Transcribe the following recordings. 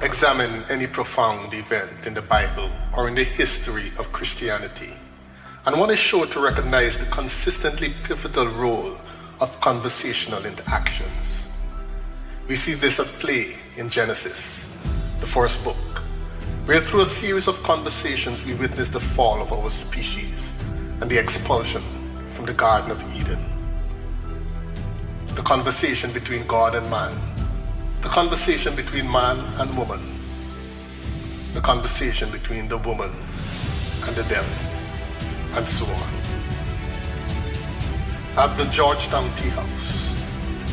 Examine any profound event in the Bible or in the history of Christianity, and one is sure to recognize the consistently pivotal role of conversational interactions. We see this at play in Genesis, the first book, where through a series of conversations we witness the fall of our species and the expulsion from the Garden of Eden. The conversation between God and man, the conversation between man and woman, the conversation between the woman and the devil, and so on. At the Georgetown Tea House,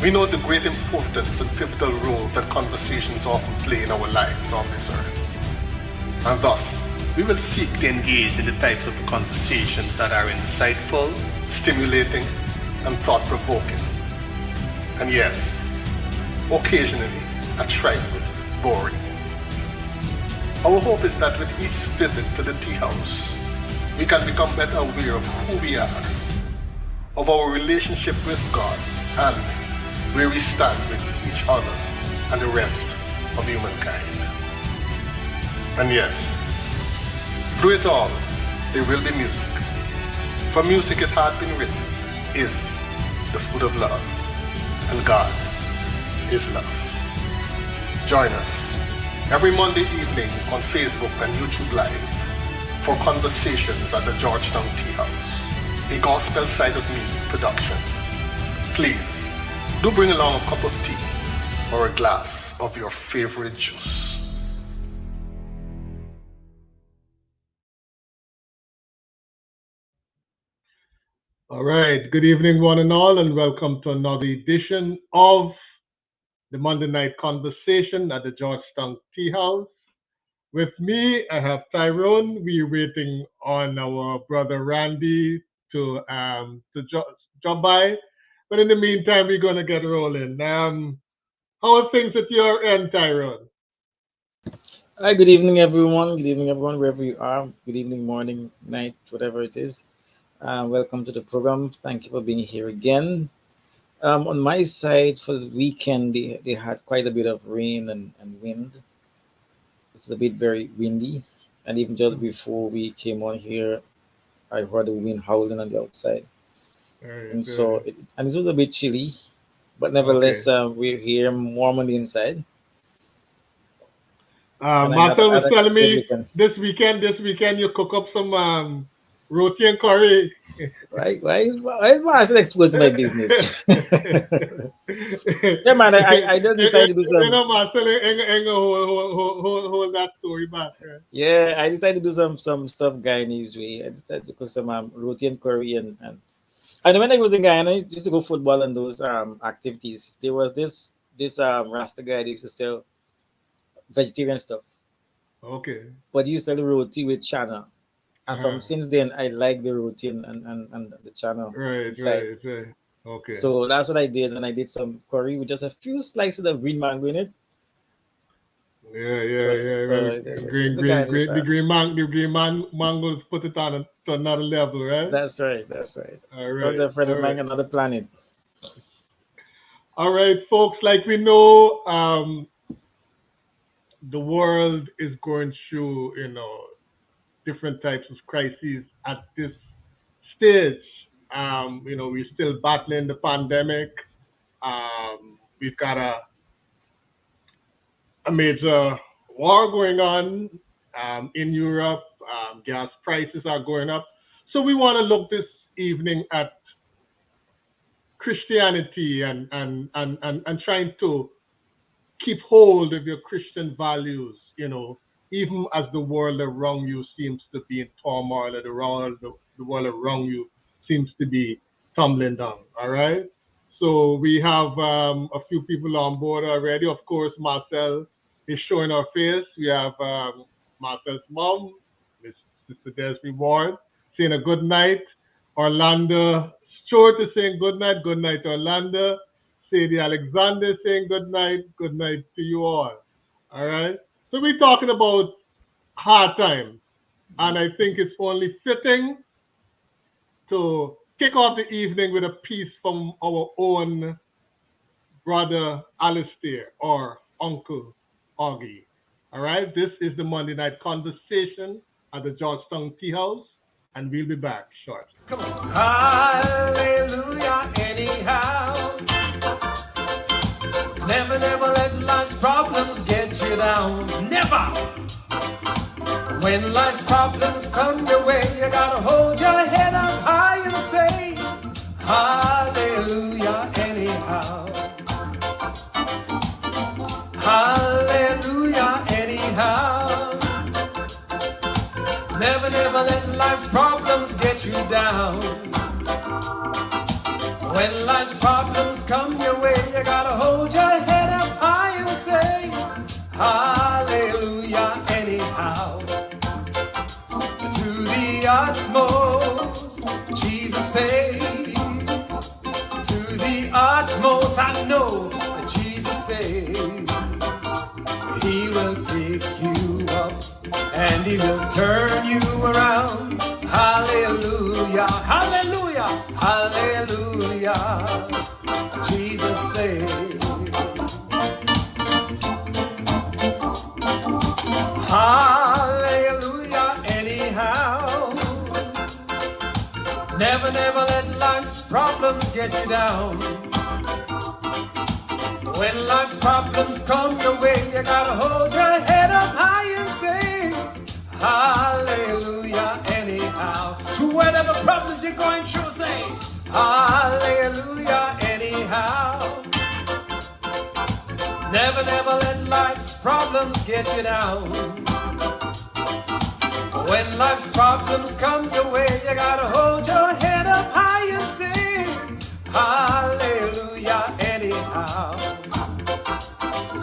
we know the great importance and pivotal role that conversations often play in our lives on this earth. And thus, we will seek to engage in the types of conversations that are insightful, stimulating, and thought-provoking. And yes, occasionally, a trifle boring. Our hope is that with each visit to the tea house, we can become better aware of who we are, of our relationship with God, and where we stand with each other and the rest of humankind. And yes, through it all, there will be music. For music, it had been written, is the food of love, and God is love. Join us every Monday evening on Facebook and YouTube Live for Conversations at the Georgetown Tea House, a Gospel Side of Me production. Please, do bring along a cup of tea or a glass of your favorite juice. All right. Good evening, one and all, and welcome to another edition of the Monday Night Conversation at the Georgetown Tea House. With me, I have Tyrone. We're waiting on our brother Randy to drop by. But in the meantime, we're going to get rolling. How are things at your end, Tyrone? Hi, good evening, everyone. Good evening, everyone, wherever you are. Good evening, morning, night, whatever it is. Welcome to the program. Thank you for being here again. On my side, for the weekend, they had quite a bit of rain and wind. It's a bit very windy. And even just before we came on here, I heard the wind howling on the outside. And so, it was a bit chilly. But nevertheless, we're here warm on the inside. Marcel was telling me this weekend you cook up some roti and curry. Why is Marcel exposed to my business? Yeah, man, I just decided to do some. You know, Marcel hold that story back. Right? Yeah, I decided to do some stuff Guyanese way. I decided to cook some roti and curry and when I was in Guyana, I used to go football and those activities. There was this Rasta guy that used to sell vegetarian stuff. Okay. But he used to sell roti with chana. And from since then, I like the roti and the chana. Right. Okay. So that's what I did, and I did some curry with just a few slices of green mango in it. Yeah. The green mangoes put it on to another level, right? That's right. All right. A friend of mine, another planet. All right, folks. Like we know, the world is going through, different types of crises at this stage. We're still battling the pandemic. We've got a major war going on in Europe. Gas prices are going up. So we want to look this evening at Christianity and trying to keep hold of your Christian values, even as the world around you seems to be in turmoil, or the world around you seems to be tumbling down. All right. So we have a few people on board already. Of course, Marcel is showing her face. We have Marcel's mom, Miss Sister Desiree Ward, saying a good night. Orlando Stewart is saying good night. Good night, Orlando. Sadie Alexander saying good night to you all. All right. So we're talking about hard times. And I think it's only fitting to kick off the evening with a piece from our own brother Alistair or Uncle Augie. All right, this is the Monday night conversation at the Georgetown Tea House, and we'll be back shortly. Come on. Hallelujah, anyhow. Never, never let life's problems get you down. Never. When life's problems come your way, you gotta hold your head up high and say, hallelujah, anyhow. Hallelujah, anyhow. Never, never let life's problems get you down. When life's problems come your way, you gotta hold your head up high and say, hallelujah, anyhow. To the utmost, Jesus saved. To the utmost, I know that Jesus saved. He will pick you up and he will turn you around. Hallelujah, hallelujah, hallelujah. Jesus saved. Hallelujah, anyhow. Never, never let life's problems get you down. When life's problems come your way, you gotta hold your head up high and say, hallelujah, anyhow. To whatever problems you're going through, say, hallelujah, anyhow. Never, never let life's problems get you down. When life's problems come your way, you gotta hold your head up high and say, hallelujah, anyhow.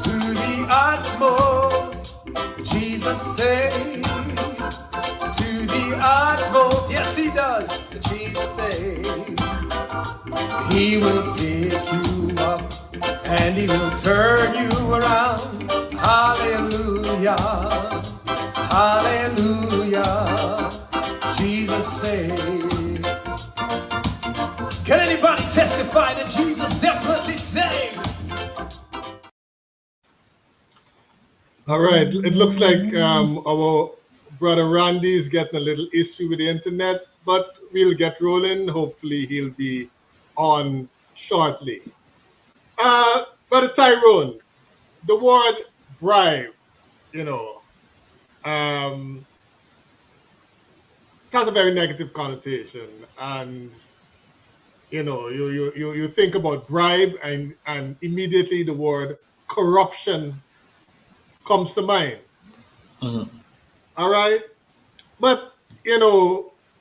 To the utmost, Jesus saved. To the utmost, yes he does, Jesus saved. He will pick you up and he will turn you around. Hallelujah, hallelujah, Jesus saved. Can anybody testify that Jesus definitely saved? All right, it looks like our brother Randy is getting a little issue with the internet, but we'll get rolling. Hopefully, he'll be on shortly. Brother Tyrone, the word bribe, you know, um, has a very negative connotation, and you think about bribe, and immediately the word corruption comes to mind. Mhm. All right, but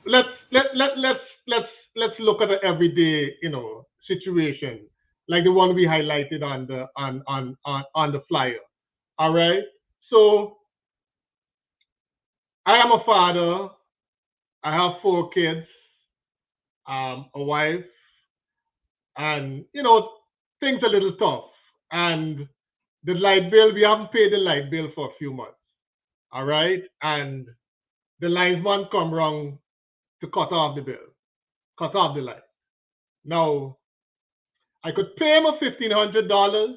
let's let's look at an everyday situation like the one we highlighted on the flyer. All right, so I am a father. I have 4 kids, a wife, and things a little tough. And the light bill, we haven't paid the light bill for a few months. All right, and the linesman come wrong to cut off the bill, cut off the light. Now I could pay him a $1,500,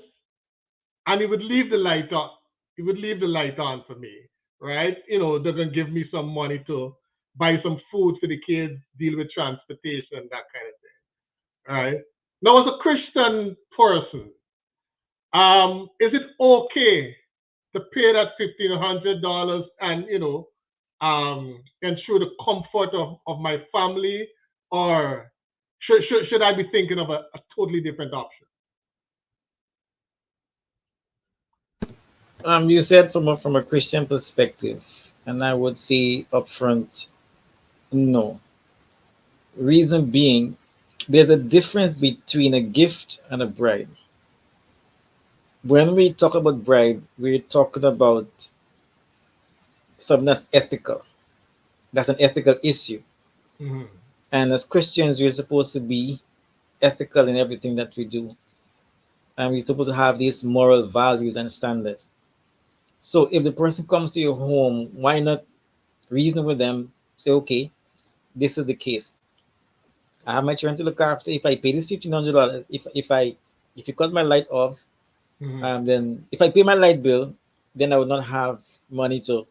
and he would leave the light on. He would leave the light on for me, right? They're gonna give me some money to buy some food for the kids, deal with transportation, that kind of thing, right? Now, as a Christian person, is it okay to pay that $1,500 and ensure the comfort of my family, or should I be thinking of a totally different option? You said from a Christian perspective, and I would say upfront, no. Reason being, there's a difference between a gift and a bribe. When we talk about bribe, we're talking about something that's ethical. That's an ethical issue. Mm-hmm. And as Christians, we're supposed to be ethical in everything that we do. And we're supposed to have these moral values and standards. So if the person comes to your home, why not reason with them, say, okay, this is the case. I have my children to look after. If I pay this $1,500, if you cut my light off, Mm-hmm. then if I pay my light bill, then I would not have money to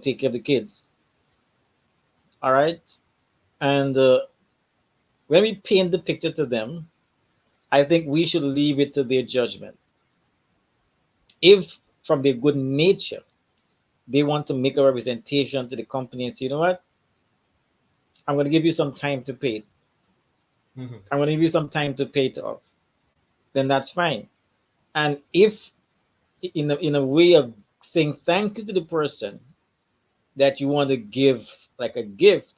take care of the kids. All right, and when we paint the picture to them, I think we should leave it to their judgment. If from their good nature they want to make a representation to the company and say, you know what, I'm going to give you some time to pay it. Mm-hmm. I'm going to give you some time to pay it off. Then that's fine. And if in a way of saying thank you to the person that you want to give like a gift,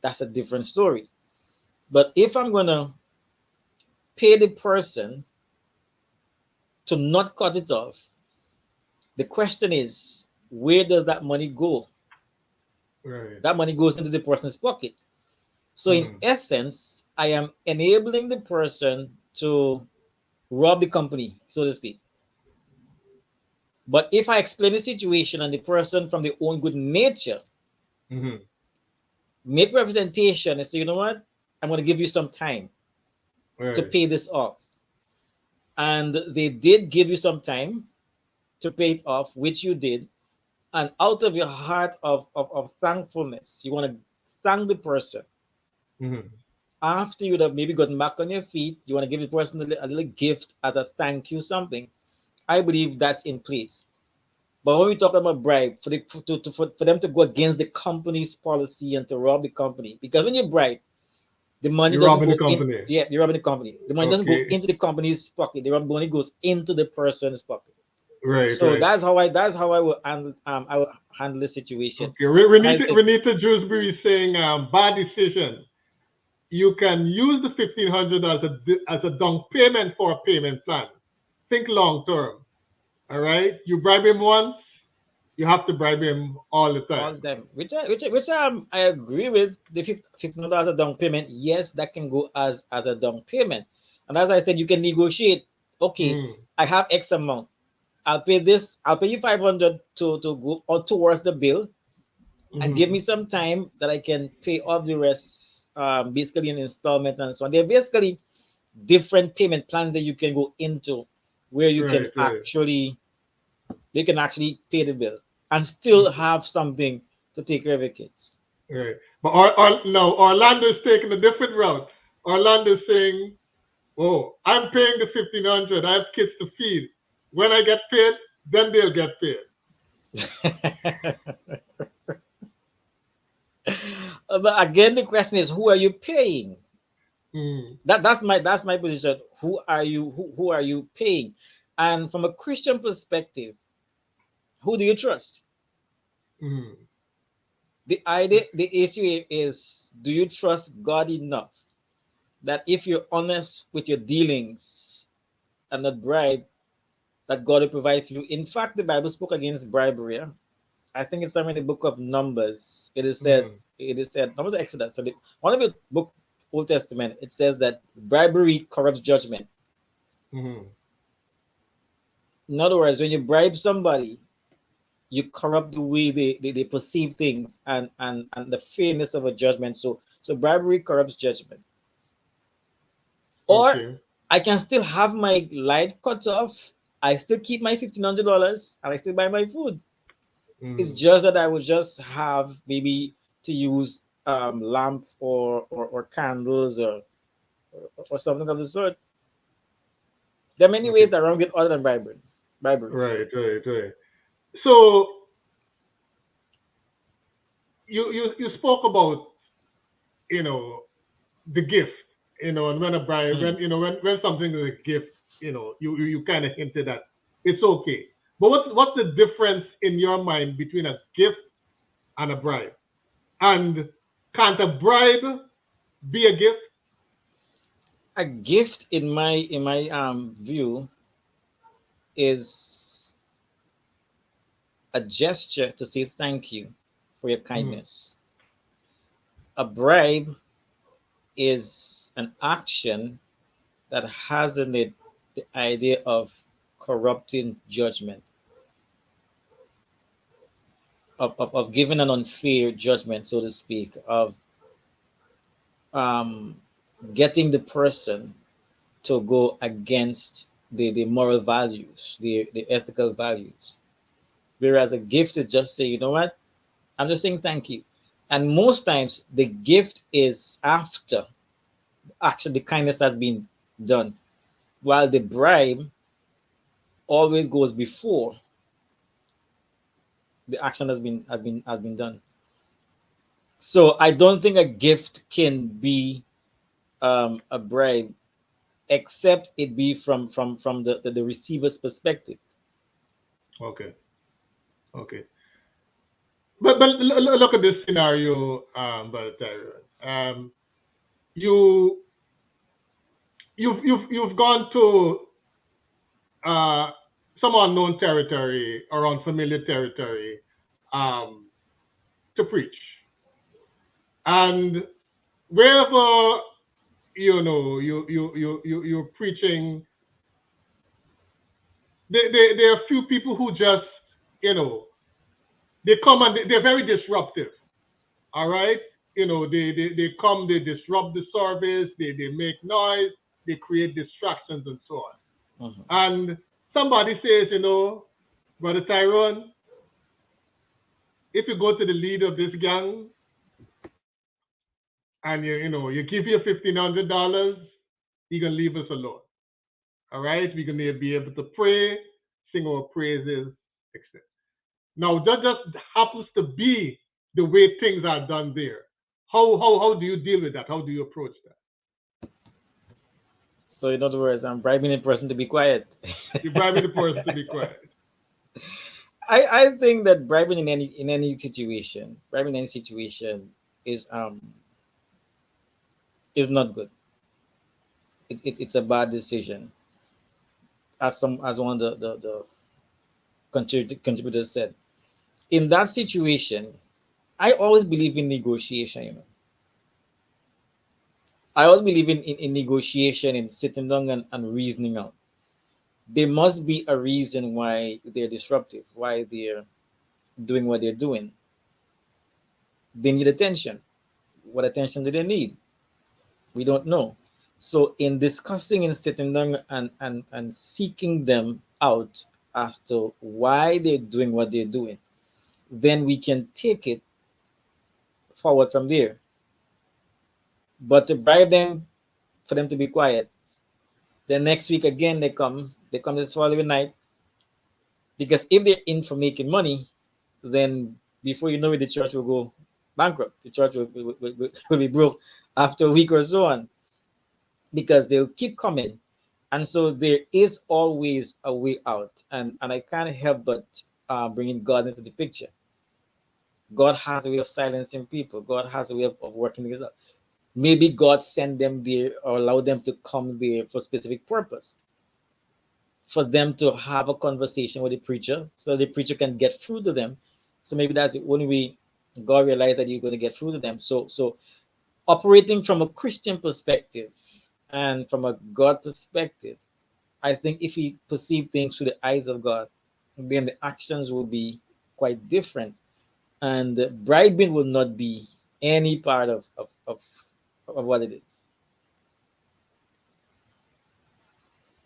that's a different story. But if I'm going to pay the person to not cut it off, the question is, where does that money go? Right. That money goes into the person's pocket. So in Mm-hmm. essence, I am enabling the person to rob the company, so to speak. But if I explain the situation and the person from their own good nature Mm-hmm. make representation and say, you know what, I'm going to give you some time to Right. pay this off. And they did give you some time to pay it off, which you did. And out of your heart of thankfulness, you want to thank the person. Mm-hmm. After you would have maybe gotten back on your feet, you want to give the person a little gift as a thank you, something. I believe that's in place. But when we talk about bribe, for them to go against the company's policy and to rob the company, because when you bribe, the money You're doesn't robbing the go in. company. Yeah, you're robbing the company. The money doesn't go Okay. into the company's pocket. The money goes into the person's pocket. Right. So Right. that's how I will handle the situation. Okay. We And need I to think Dewsbury saying bad decision. You can use the 1,500 as a down payment for a payment plan. Think long term. All right. You bribe him once, you have to bribe him all the all time. the time, which I agree with. The $1,500 a down payment, yes, that can go as a down payment. And as I said, you can negotiate. Okay, Mm. I have X amount. I'll pay this. I'll pay you 500 to go or towards the bill, and give Mm-hmm. me some time that I can pay off the rest, basically in installments and so on. They're basically different payment plans that you can go into, where you can Right. Right. they can actually pay the bill and still have something to take care of your kids. Right. But no, Orlando's taking a different route. Orlando's saying, "Oh, I'm paying the 1,500. I have kids to feed. When I get paid, then they'll get paid." But again, the question is, who are you paying? Mm. That's my position. Who are you paying? And from a Christian perspective, who do you trust? Mm. The issue is, do you trust God enough that if you're honest with your dealings and not bribe, that God will provide for you? In fact, the Bible spoke against bribery. I think it's somewhere in the book of Numbers. Mm. It is said, Numbers or Exodus. So one of the book Old Testament, it says that bribery corrupts judgment. Mm. In other words, when you bribe somebody, you corrupt the way they perceive things, and the fairness of a judgment. So bribery corrupts judgment. Or Okay. I can still have my light cut off. I still keep my $1,500 and I still buy my food. It's Mm. just that I would just have maybe to use lamp or candles or something of the sort. There are many Okay. ways around it other than bribery. Bribery. Right. Right. Right. So you spoke about, you know, the gift, and when a bride, Mm. when something is a gift, you kind of hinted at it's okay. But what's the difference in your mind between a gift and a bribe? And can't a bribe be a gift? A gift, in my view, is a gesture to say thank you for your Mm, kindness. A bribe is an action that has in it the idea of corrupting judgment. of giving an unfair judgment, so to speak, of um, getting the person to go against the moral values, the ethical values. Whereas a gift is just say, you know what, I'm just saying thank you. And most times the gift is after actually the kindness has been done, while the bribe always goes before the action has been done. So I don't think a gift can be a bribe except it be from the receiver's perspective. Okay. Okay. But look at this scenario, Brother Tyrone. You you've gone to uh, some unknown territory or unfamiliar territory um, to preach, and wherever you're preaching, there are a few people who just you know they come and they're very disruptive. All right, they come, they disrupt the service, they make noise, they create distractions and so on. Mhm. And somebody says, Brother Tyrone, if you go to the leader of this gang and you give you $1,500, he can leave us alone. All right, we're gonna be able to pray, sing our praises, etc. Now that just happens to be the way things are done there. How do you deal with that? How do you approach that? So in other words, I'm bribing a person to be quiet. You're bribing the person to be quiet. I think that bribing in any situation is not good. It's a bad decision, as one of the contributors said. In that situation, I always believe in negotiation. I always believe in negotiation, in sitting down and reasoning out. There must be a reason why they're disruptive, why they're doing what they're doing. They need attention. What attention do they need? We don't know. So in discussing and sitting down and seeking them out as to why they're doing what they're doing, then we can take it forward from there. But to bribe them for them to be quiet, then next week again they come this following night, because if they're in for making money, then before you know it, the church will go bankrupt. The church will be broke after a week or so on, because they'll keep coming. And so there is always a way out. And I can't help but bringing God into the picture. God has a way of silencing people. God has a way of working this out. Maybe God sent them there or allow them to come there for a specific purpose, for them to have a conversation with the preacher so the preacher can get through to them. So maybe that's the only way God realized that you're going to get through to them. So operating from a Christian perspective and from a God perspective, I think if we perceive things through the eyes of God, then the actions will be quite different. And bribing will not be any part of what it is.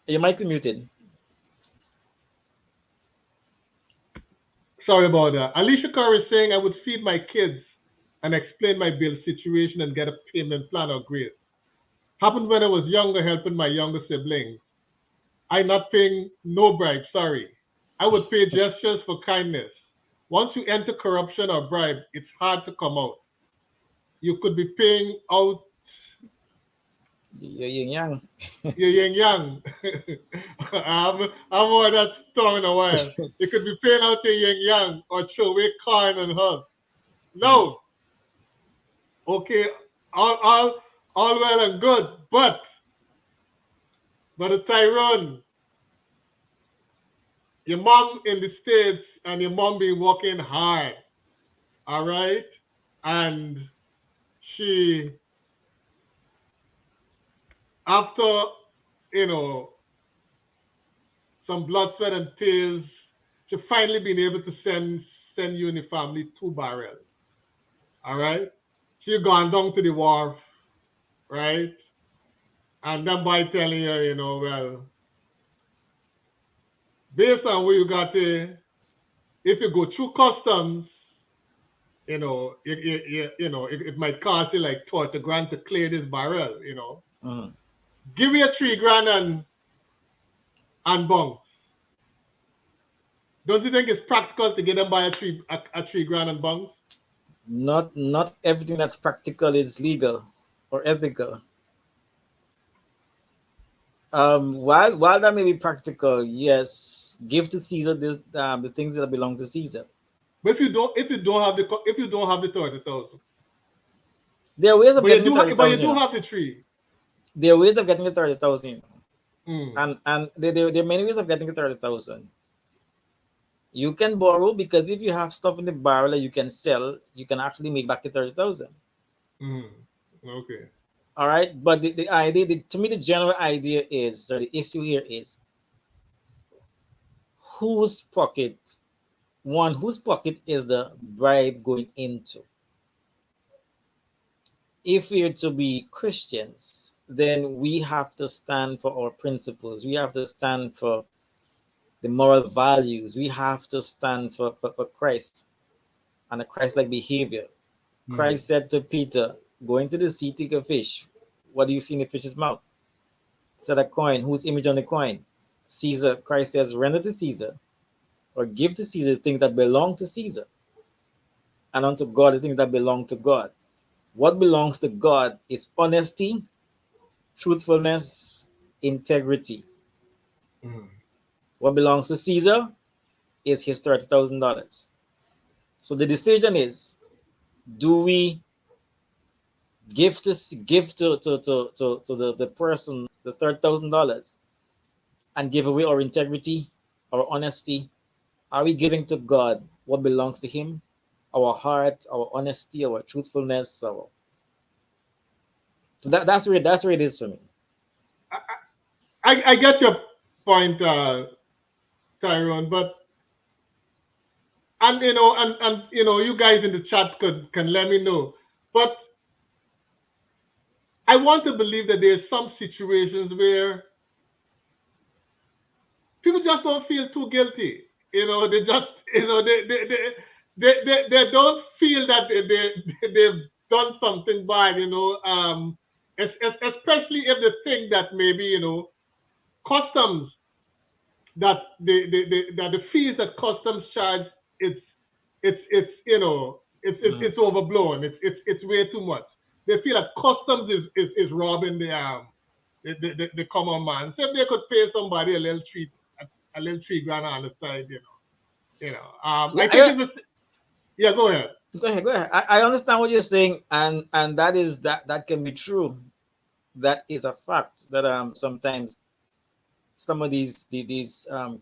You might be muted. Sorry about that. Alicia Carr is saying I would feed my kids and explain my bill situation and get a payment plan or grace. Happened when I was younger, helping my younger siblings. I not paying no bribe, sorry. I would pay gestures for kindness. Once you enter corruption or bribe, it's hard to come out. You could be paying out You're yin yang. your yin yang. I'm more that strong in a while. You could be paying out your yin yang or throw away corn and hug. No. Okay, all well and good, but a Tyrone, your mom in the States and your mom been working hard, all right? And she, after, you know, some blood, sweat, and tears, she finally been able to send send you and your family 2 barrels. All right? So you gone down to the wharf, right? And that boy telling you, well, based on where you got to, if you go through customs, it might cost you like 20 grand to clear this barrel. Mm. Give me a 3 grand and bunks. Don't you think it's practical to get them by a 3 grand and bunks? Not everything that's practical is legal or ethical. While that may be practical, yes, give to Caesar the things that belong to Caesar. But if you don't have the 30,000, There are ways of but you getting the do thirty but you thousand. do have the three. There are ways of getting the 30,000, Mm. and there are many ways of getting the 30,000. You can borrow because if you have stuff in the barrel that you can sell, you can actually make back the 30,000. Mm. Okay. All right, but the idea, to me, the general idea is, or the issue here is, whose pocket, whose pocket is the bribe going into? If we're to be Christians, then we have to stand for our principles. We have to stand for the moral values. We have to stand for Christ and a Christ-like behavior. Mm. Christ said to Peter, go into the sea, take a fish. What do you see in the fish's mouth? He said, a coin. Whose image on the coin? Caesar. Christ says, render to Caesar, or give to Caesar the things that belong to Caesar, and unto God the things that belong to God. What belongs to God is honesty, truthfulness, integrity. Mm. What belongs to Caesar is his $30,000. So the decision is, do we give to the person the $30,000 and give away our integrity, our honesty? Are we giving to God what belongs to Him? Our heart, our honesty, our truthfulness. So that's where it is for me. I get your point, Tyrone, but you guys in the chat can let me know. But I want to believe that there's some situations where people just don't feel too guilty. They just, they don't feel that they've done something bad. Especially if they think that maybe customs that the fees that customs charge, it's overblown. It's way too much. They feel that customs is robbing the common man. So if they could pay somebody a little 3 grand on the side, Yeah, I think it's yeah. Go ahead. go ahead, go ahead. I understand what you're saying, and that can be true. That is a fact that sometimes some of these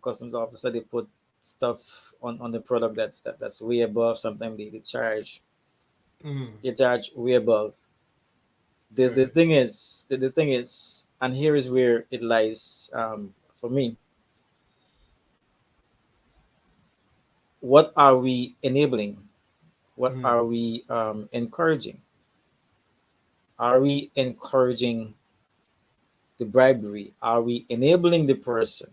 customs officers, they put stuff on the product that's way above. Sometimes Mm, they charge way above. The right. thing is, the thing is, and here is where it lies, for me. What are we enabling? What Mm, are we encouraging? Are we encouraging the bribery? Are we enabling the person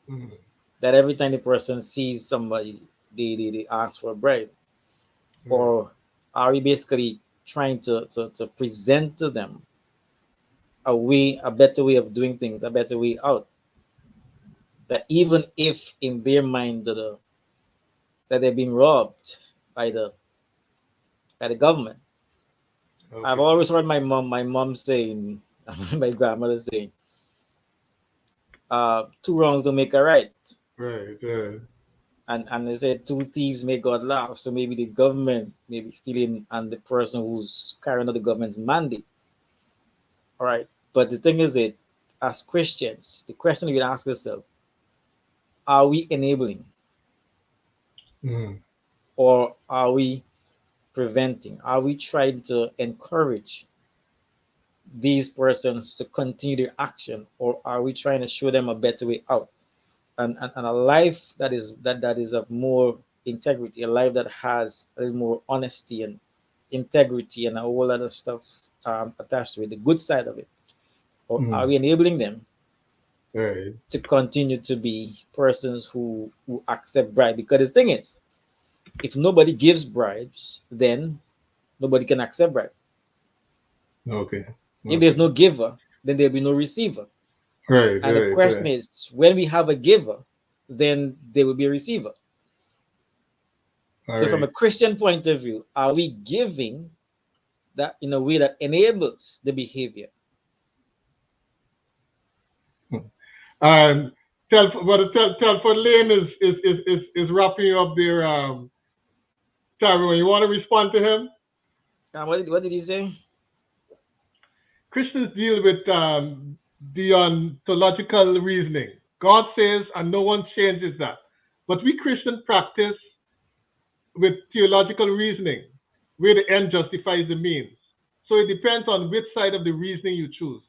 mm, that every time the person sees somebody, they ask for a bribe? right. Or are we basically trying to present to them a better way of doing things, a better way out? That even if in their mind that they're being robbed by the government. I've Okay. always heard my mom saying, my grandmother saying, two wrongs don't make a right. Right. And they say two thieves make God laugh. So maybe the government may be stealing and the person who's carrying out the government's mandate. All right. But the thing is that as Christians, the question we ask ourselves, are we enabling Mm, or are we preventing? Are we trying to encourage these persons to continue their action, or are we trying to show them a better way out and a life that is of more integrity, a life that has a little more honesty and integrity and a whole lot of stuff attached to it, the good side of it? Or are we enabling them Right. to continue to be persons who accept bribe? Because the thing is, if nobody gives bribes, then nobody can accept bribe. Okay. If there's Okay. no giver, then there'll be no receiver. Right. And the Right. question Right. is, when we have a giver, then there will be a receiver. All So from a right. Christian point of view, are we giving that in a way that enables the behavior? Um, tell for Lane is wrapping up there. Tyrone, you want to respond to him? What did he say? Christians deal with the ontological reasoning. God says, and no one changes that. But we Christians practice with theological reasoning, where the end justifies the means. So it depends on which side of the reasoning you choose.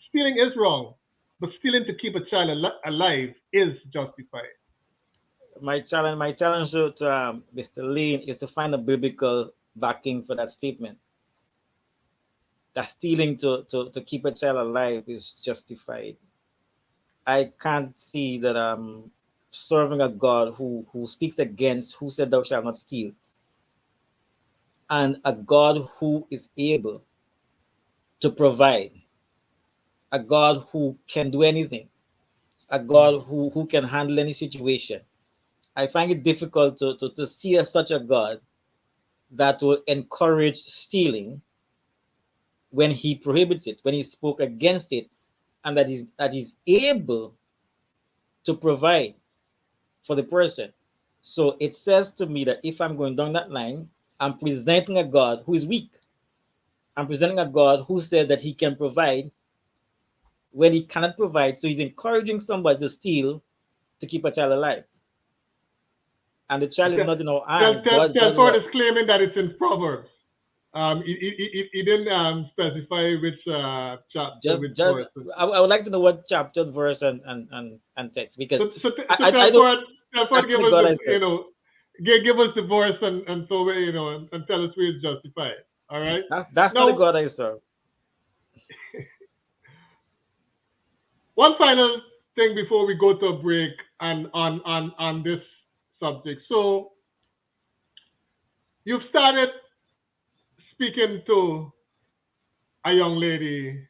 Stealing is wrong, but stealing to keep a child alive is justified. My challenge to Mr. Lane is to find a biblical backing for that statement. That stealing to keep a child alive is justified. I can't see that serving a God who speaks against who said thou shalt not steal, and a God who is able to provide, a God who can do anything, a God who can handle any situation. I find it difficult to see as such a God that will encourage stealing when he prohibits it, when he spoke against it, and that is able to provide for the person. So it says to me that if I'm going down that line, I'm presenting a God who is weak. I'm presenting a God who said that he can provide when he cannot provide. So he's encouraging somebody to steal to keep a child alive. And the child is Tell, not in our hands. God's Telford word. is claiming that it's in Proverbs. He didn't specify which chapter, which Just verse. I would like to know what chapter, verse, and text, because I don't Telford that's give the us God the, I serve. give us the verse and so and tell us where it's justified. All right. That's not the Now, God I serve. one final thing before we go to a break and on this subject. So you've started speaking to a young lady,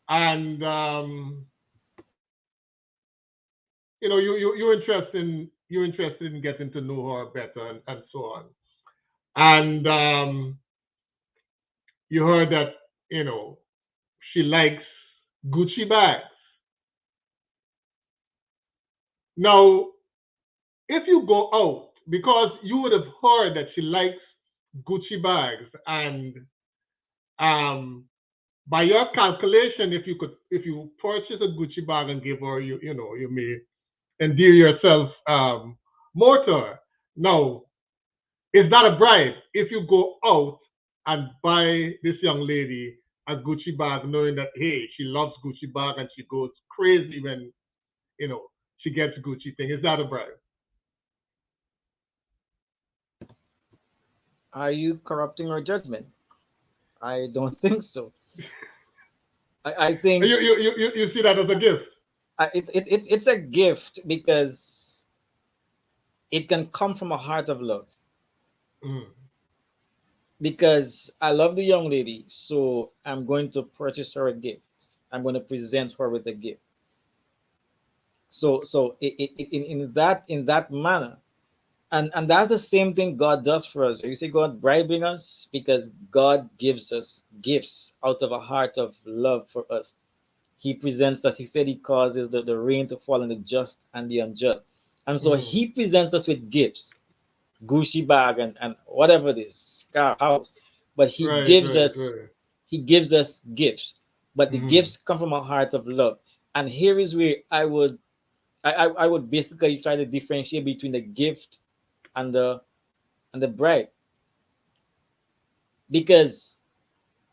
and you're interested in getting to know her better and so on. And you heard that you know she likes Gucci bags. Now, if you go out, because you would have heard that she likes Gucci bags, and um, by your calculation, if you purchase a Gucci bag and give her, you may endear yourself more to her. Now, it's not a bribe if you go out and buy this young lady a Gucci bag, knowing that hey, she loves Gucci bag and she goes crazy when you know she gets Gucci thing. Is that a bribe? Are you corrupting our judgment? I don't think so. I think You see that as a gift. it's a gift because it can come from a heart of love. Mm. Because I love the young lady, so I'm going to purchase her a gift. I'm going to present her with a gift. So in that manner, and that's the same thing God does for us. You see God bribing us because God gives us gifts out of a heart of love for us. He presents us. He said he causes the rain to fall on the just and the unjust, and so Mm. he presents us with gifts, Gucci bag and whatever it is, car, house. But he Right, gives right, us right. he gives us gifts, but the Mm. gifts come from a heart of love. And here is where I would basically try to differentiate between the gift and the bribe, because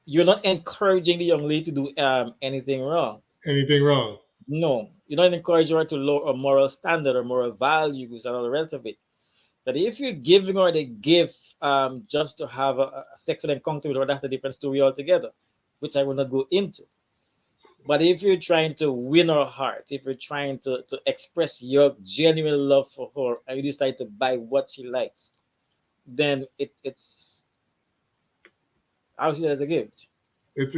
you're not encouraging the young lady to do anything wrong. Anything wrong? No, you're not encouraging her to lower a moral standard or moral values and all the rest of it. That if you're giving her the gift just to have a sexual encounter with her, that's a different story altogether, which I will not go into. But if you're trying to win her heart, if you're trying to express your genuine love for her, and you decide to buy what she likes, then it's I'll see it as a gift. It's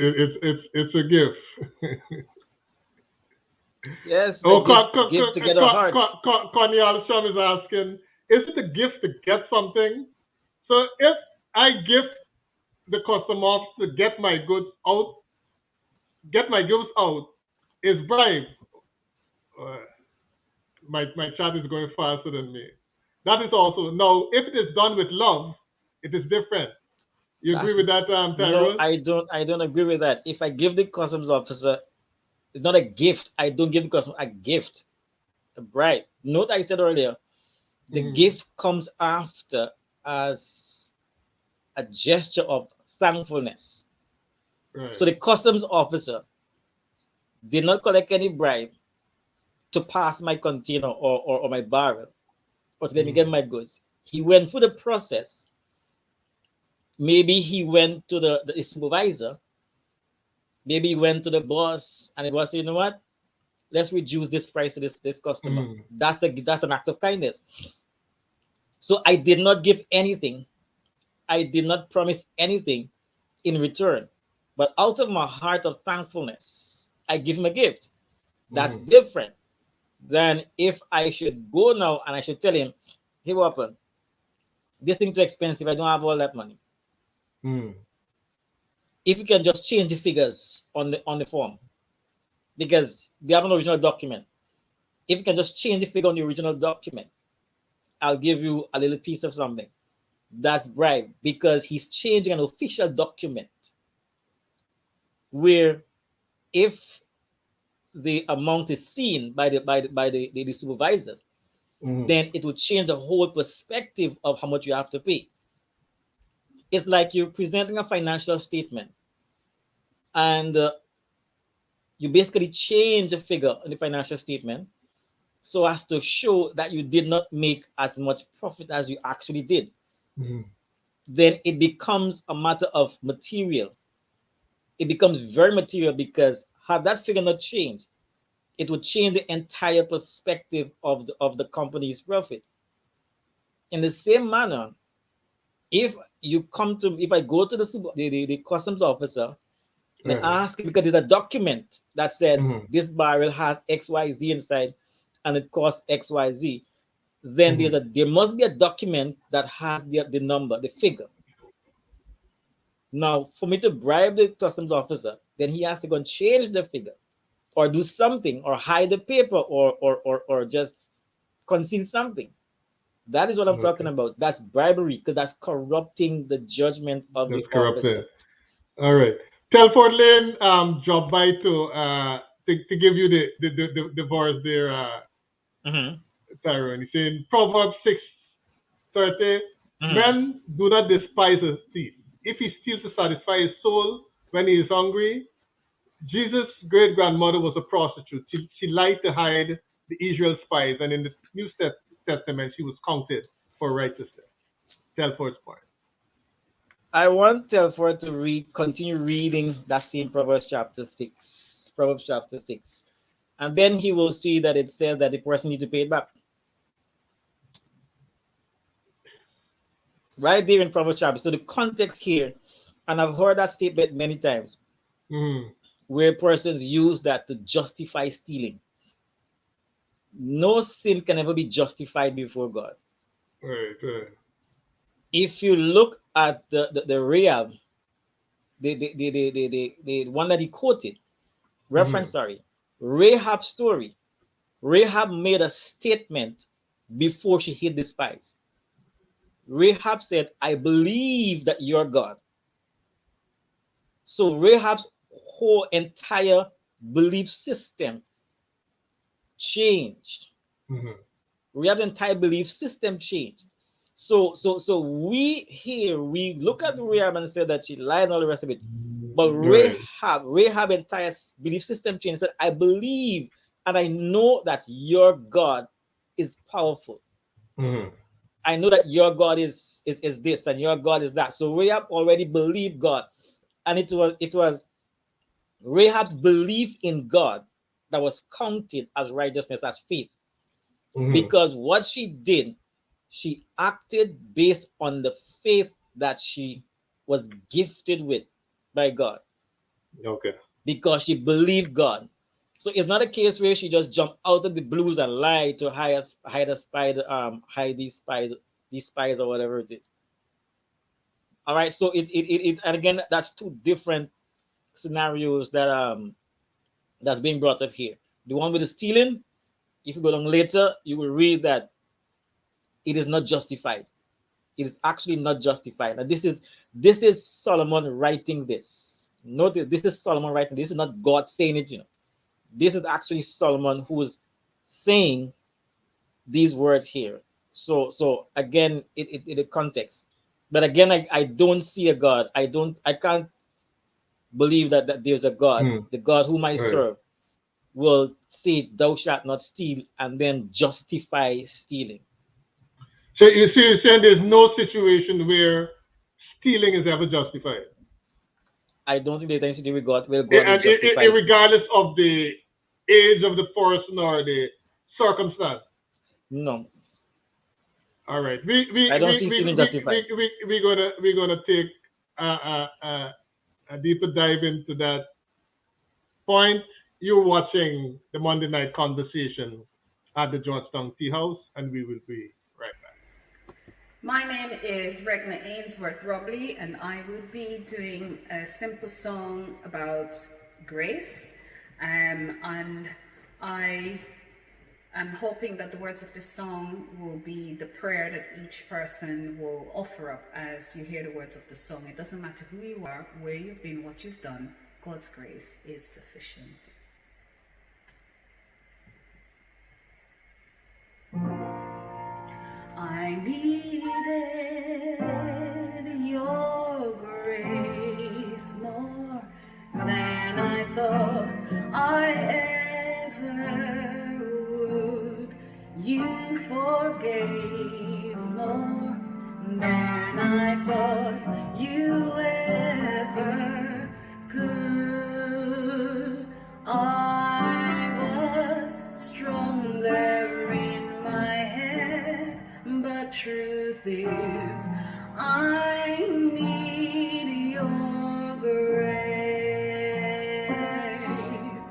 a gift. Yes, the Oh, gift to get her heart. Connie Alsham is asking, is it a gift to get something? So if I gift the customer to get my goods out, is bribe. Uh, my chat is going faster than me. That is also now. If it is done with love, it is different. You agree That's with that, no, Tyrone? I don't agree with that. If I give the customs officer, it's not a gift. I don't give the customer a gift, a bribe. Note I said earlier, the Mm-hmm. gift comes after as a gesture of thankfulness. Right. So the customs officer did not collect any bribe to pass my container or my barrel or to let me get Mm-hmm. my goods. He went through the process. Maybe he went to the supervisor. Maybe he went to the boss and the boss said, you know what? Let's reduce this price to this customer. Mm-hmm. That's an act of kindness. So I did not give anything. I did not promise anything in return. But out of my heart of thankfulness, I give him a gift. That's Mm-hmm. different than if I should go now and I should tell him, hey, Wapper, this thing too expensive. I don't have all that money. Mm-hmm. If you can just change the figures on the form, because they have an original document. If you can just change the figure on the original document, I'll give you a little piece of something. That's bribe because he's changing an official document where if the amount is seen by the supervisor, Mm-hmm. then it will change the whole perspective of how much you have to pay. It's like you're presenting a financial statement and you basically change the figure in the financial statement so as to show that you did not make as much profit as you actually did. Mm-hmm. Then it becomes a matter of material. It becomes very material because had that figure not changed, it would change the entire perspective of the company's profit. In the same manner, if I go to the customs officer and I Right. ask because there's a document that says Mm-hmm. this barrel has XYZ inside and it costs XYZ, then Mm-hmm. there must be a document that has the number, the figure. Now, for me to bribe the customs officer, then he has to go and change the figure or do something or hide the paper or just conceal something. That is what I'm talking Okay. about. That's bribery because that's corrupting the judgment of That's the officer. corrupted. All right. Telford Lane dropped by to give you the verse there, Mhm, Tyrone. He's saying Proverbs 6:30, mhm. men do not despise a thief. If he steals to satisfy his soul when he is hungry, Jesus' great grandmother was a prostitute. She lied to hide the Israel spies, and in the New Testament, she was counted for righteousness. Telford's point. I want Telford to continue reading that same Proverbs chapter 6. Proverbs chapter 6. And then he will see that it says that the person needs to pay it back. Right there in Proverbs chapter. So the context here, and I've heard that statement many times, Mm-hmm. where persons use that to justify stealing. No sin can ever be justified before God. Right, right. If you look at the Rahab, the one that he quoted, reference, Mm-hmm. sorry, Rahab's story, Rahab made a statement before she hid the spies. Rahab said, I believe that you're God. So Rahab's whole entire belief system changed. Mm-hmm. Rahab's entire belief system changed. So we here we look at Rahab and say that she lied and all the rest of it. But Right. Rahab entire belief system changed. Said, I believe and I know that your God is powerful. Mm-hmm. I know that your God is this and your God is that. So Rahab already believed God, and it was Rahab's belief in God that was counted as righteousness, as faith, because what she did, she acted based on the faith that she was gifted with by God, Okay. because she believed God. So it's not a case where she just jumped out of the blues and lied to hide a spider, hide these spies or whatever it is. All right. So and again, that's two different scenarios that's being brought up here. The one with the stealing, if you go down later, you will read that it is not justified. It is actually not justified. And this is Solomon writing this. Notice, this is Solomon writing. This is not God saying it. This is actually Solomon who is saying these words here. So again, it the context. But again, I don't see a God. I can't believe that there's a God. The God whom I serve will say, "Thou shalt not steal," and then justify stealing. So you're saying there's no situation where stealing is ever justified? I don't think there's anything to do with God where God will And justify. regardless of the age of the person or the circumstance. No, All right. I don't see stealing justified. We're gonna take a deeper dive into that point. You're watching the Monday night conversation at the Georgetown Tea House, and we will be right back. My name is Regna Ainsworth Robley, and I will be doing a simple song about grace. And I am hoping that the words of this song will be the prayer that each person will offer up as you hear the words of the song. It doesn't matter who you are, where you've been, what you've done, God's grace is sufficient. I needed your grace more than I thought I ever would. You forgave more than I thought you ever could. I was stronger in my head, but truth is, I need your grace.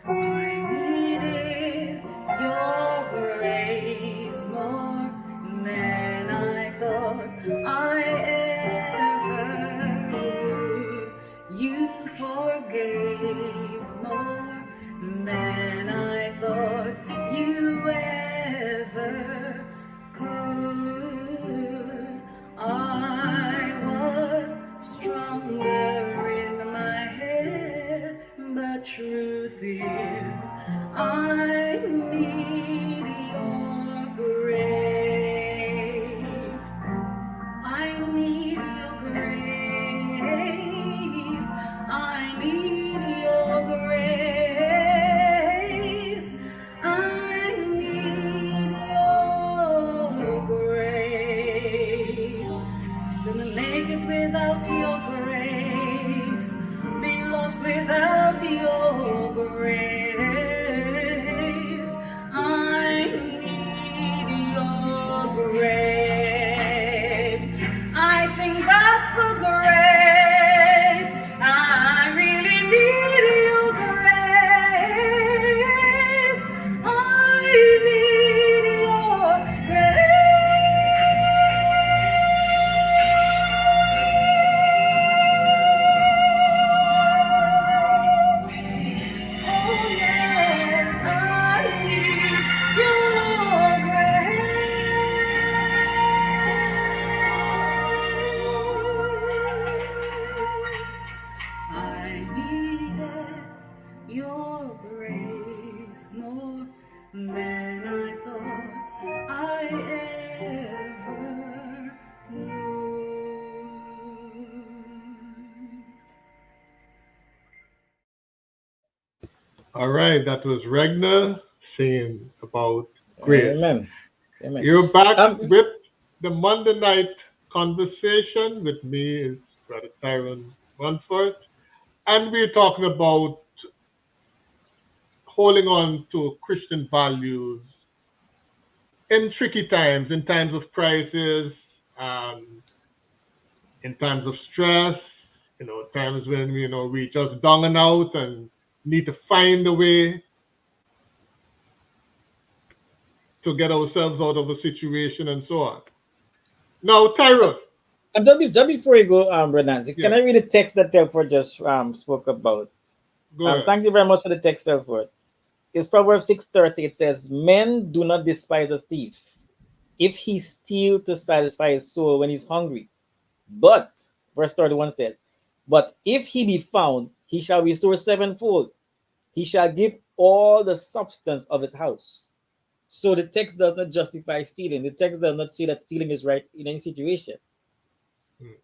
I needed your grace more than I thought I ever would. You forgave more than I thought you ever could. I was stronger in my head, but truth is, I need your grace. I need your grace. I need your grace. I need your grace. Gonna make it without your grace. Be lost without your grace. I need your grace. I thank God for grace. I really need your grace. I need your grace. Oh yes, I need your grace. I needed your grace more than I thought I ever would. All right, that was Regna saying about grace. Amen. Amen. You're back Um, with The Monday night conversation with me is Brother Tyrone Munford, and we're talking about holding on to Christian values in tricky times, in times of crisis, um, in times of stress, times when we just down and out and need to find a way to get ourselves out of a situation and so on. Now, Uh, Tyrone, just before you go, Brother Nancy, can yes, I read the text that Telford just spoke about? go ahead. Thank you very much for the text, Telford. It's Proverbs 6:30. It says, "Men do not despise a thief if he steal to satisfy his soul when he's hungry. But," verse 31 says, "but if he be found, he shall restore sevenfold. He shall give all the substance of his house." So the text does not justify stealing. The text does not say that stealing is right in any situation. Hmm.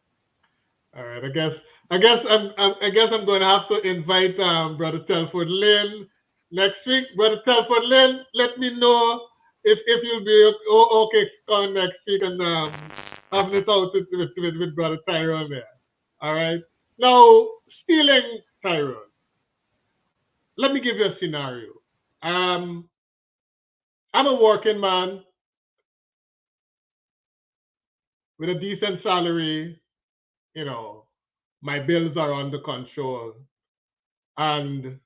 All right, I guess I'm going to have to invite Brother Telford Lynn next week. Brother Telford Lynn, let me know if you'll be okay on next week and having it out with Brother Tyrone there. All right. Now, stealing Tyrone. Let me give you a scenario. Um, I'm a working man with a decent salary. You know, my bills are under control, and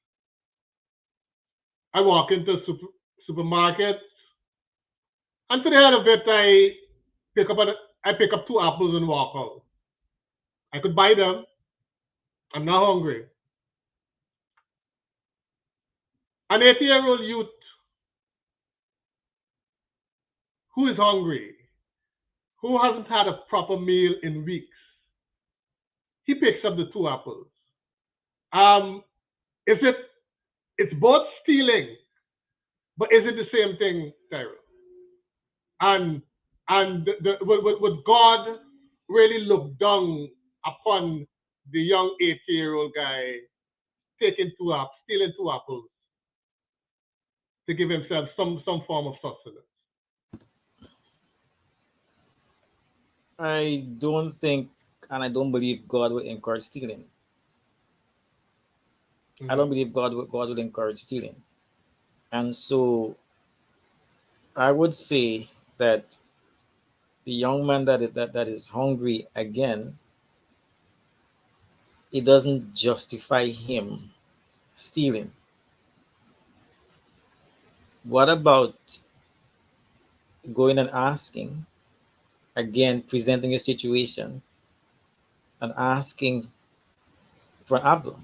I walk into a supermarket, and to the head of it, pick up I pick up two apples and walk out. I could buy them. I'm not hungry. An 80-year-old youth who is hungry, who hasn't had a proper meal in weeks, he picks up the two apples. Um, is it? It's both stealing, but is it the same thing, Tyrone? And would God really look down upon the young 80-year-old guy taking stealing two apples to give himself some form of sustenance? I don't think and I don't believe God would encourage stealing. I Mm-hmm. don't believe God would encourage stealing. And so I would say that the young man that is hungry again, it doesn't justify him stealing. What about going and asking, again, presenting a situation and asking for an apple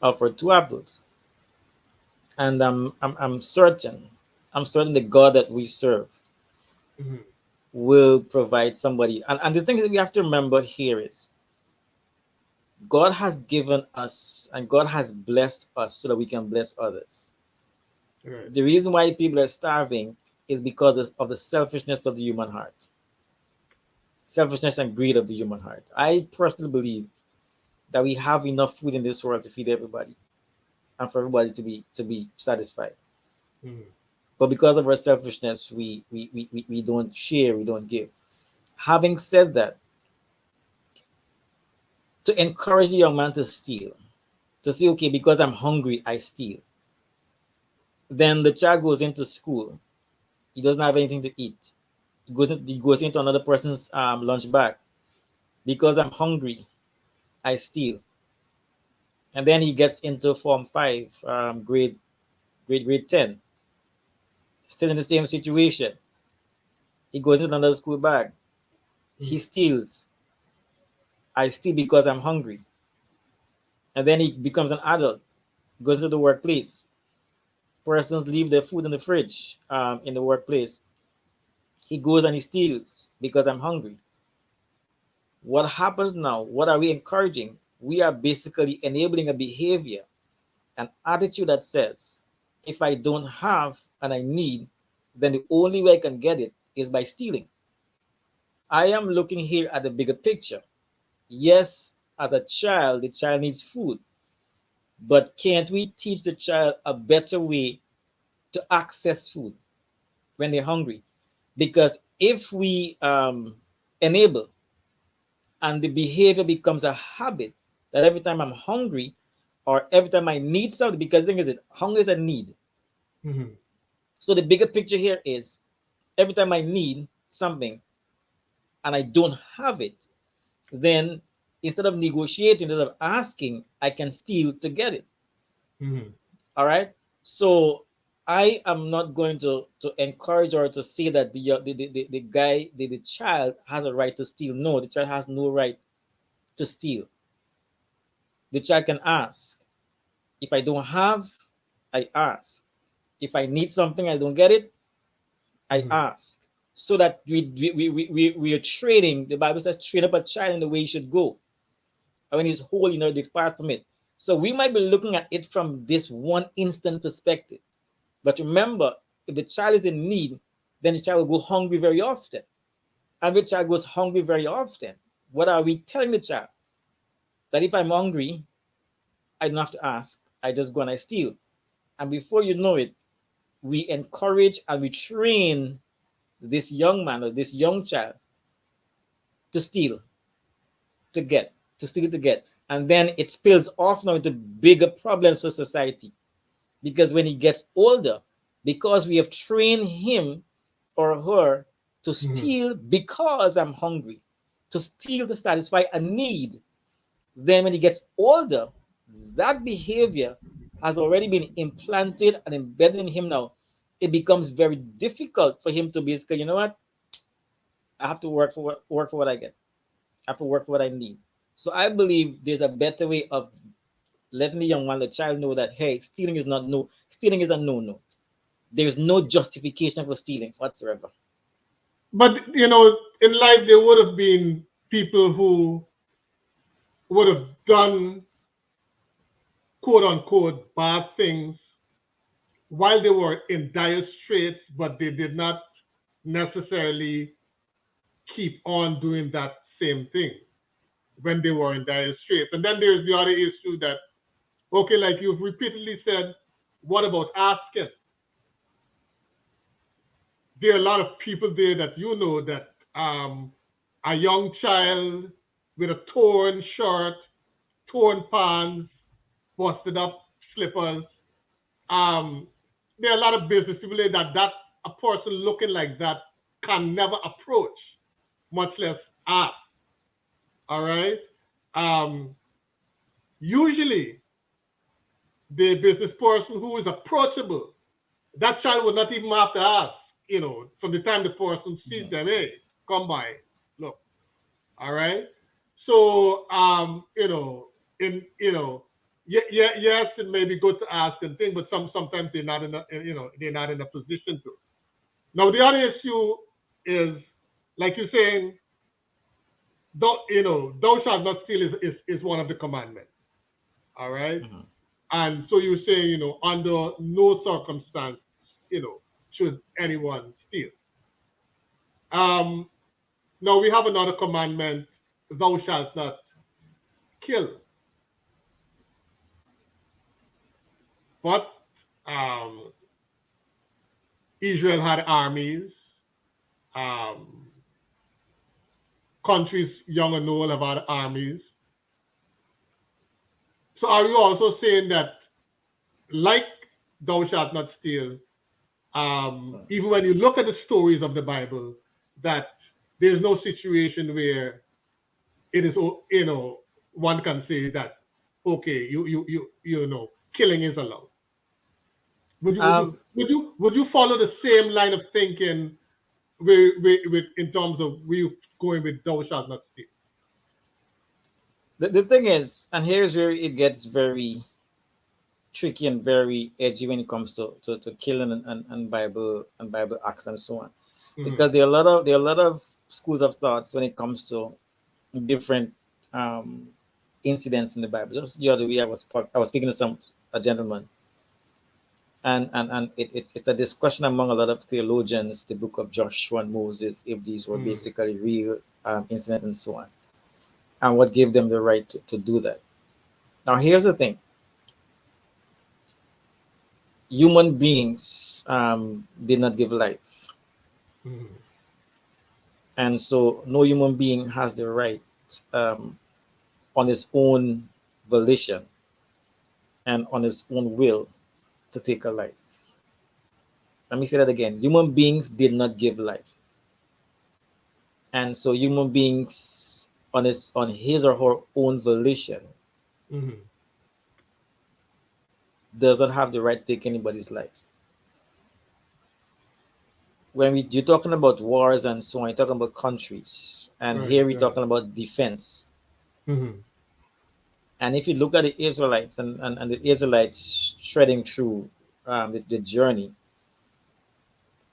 or for two apples? And I'm certain the God that we serve Mm-hmm. will provide somebody. And the thing that we have to remember here is God has given us and God has blessed us so that we can bless others. Right. The reason why people are starving is because of the selfishness of the human heart, selfishness and greed of the human heart. I personally believe that we have enough food in this world to feed everybody and for everybody to be satisfied. Mm-hmm. But because of our selfishness, we don't share, we don't give. Having said that, to encourage the young man to steal, to say, okay, because I'm hungry, I steal. Then the child goes into school. He doesn't have anything to eat. He goes into another person's lunch bag. Because I'm hungry, I steal. And then he gets into Form 5, grade 10, still in the same situation. He goes into another school bag. He Mm-hmm. steals. I steal because I'm hungry. And then he becomes an adult, goes to the workplace. Persons leave their food in the fridge in the workplace. He goes and he steals because I'm hungry. What happens now? What are we encouraging? We are basically enabling a behavior, an attitude that says, if I don't have and I need, then the only way I can get it is by stealing. I am looking here at the bigger picture. Yes, as a child, the child needs food, but can't we teach the child a better way to access food when they're hungry? Because if we enable and the behavior becomes a habit that every time I'm hungry or every time I need something, because the thing is, hunger is a need. Mhm. So the bigger picture here is every time I need something and I don't have it, then instead of negotiating, instead of asking, I can steal to get it. Mhm. All right. So I am not going to encourage or to say that the guy, the child has a right to steal. No, the child has no right to steal. The child can ask. If I don't have, I ask. If I need something, I don't get it, I Mhm. ask. So that we are training. The Bible says, train up a child in the way he should go. And when he's whole, depart from it. So we might be looking at it from this one instant perspective. But remember, if the child is in need, then the child will go hungry very often. And the child goes hungry very often. What are we telling the child? That if I'm hungry, I don't have to ask. I just go and I steal. And before you know it, we encourage and we train this young man or this young child to steal, to get, to steal, to get. And then it spills off now into bigger problems for society. Because when he gets older, because we have trained him or her to Mhm. steal because I'm hungry, to steal to satisfy a need, then when he gets older, that behavior has already been implanted and embedded in him now. It becomes very difficult for him to basically, you know what? I have to work for what I get. I have to work for what I need. So I believe there's a better way of letting the young man, the child, know that hey, stealing is a no. There's no justification for stealing whatsoever. But in life there would have been people who would have done quote unquote bad things while they were in dire straits, but they did not necessarily keep on doing that same thing when they were in dire straits. And then there's the other issue that, okay, like you've repeatedly said, what about asking? There are a lot of people there that that a young child with a torn shirt, torn pants, busted up slippers. Um, there are a lot of business people there that a person looking like that can never approach, much less ask. All right. Um, Usually, the business person who is approachable, that child would not even have to ask. From the time the person sees Mhm. them, hey, come by, look. All right. So, in yes, it may be good to ask and thing, but sometimes they're not in a, they're not in a position to. Now, the other issue is, like you're saying, thou shalt not steal is one of the commandments. All right. Mhm. And so you're saying, under no circumstance, should anyone steal. Um, Now we have another commandment: thou shalt not kill. But um, Israel had armies. Um, Countries young and old have had armies. So are you also saying that, like thou shalt not steal, even when you look at the stories of the Bible, that there's no situation where it is, one can say that, okay, killing is allowed. Um, Would you follow the same line of thinking with in terms of we going with thou shalt not steal? the thing is, and here's where it gets very tricky and very edgy when it comes to killing and Bible acts and so on. Hmm. Because there are a lot of schools of thoughts when it comes to different um, incidents in the Bible. Just the other way, I was speaking to a gentleman, and it's a discussion among a lot of theologians, the book of Joshua and Moses, if these were Hmm. basically real incidents and so on, and what gave them the right to do that. Now, here's the thing: human beings did not give life. Hmm. And so no human being has the right um, on his own volition and on his own will to take a life. Let me say that again. Human beings did not give life. And so human beings on his or her own volition Mm-hmm. does not have the right to take anybody's life. When you're talking about wars and so on, you're talking about countries. And Right, here we're right. talking about defense. Mm-hmm. And if you look at the Israelites and the Israelites treading through the journey,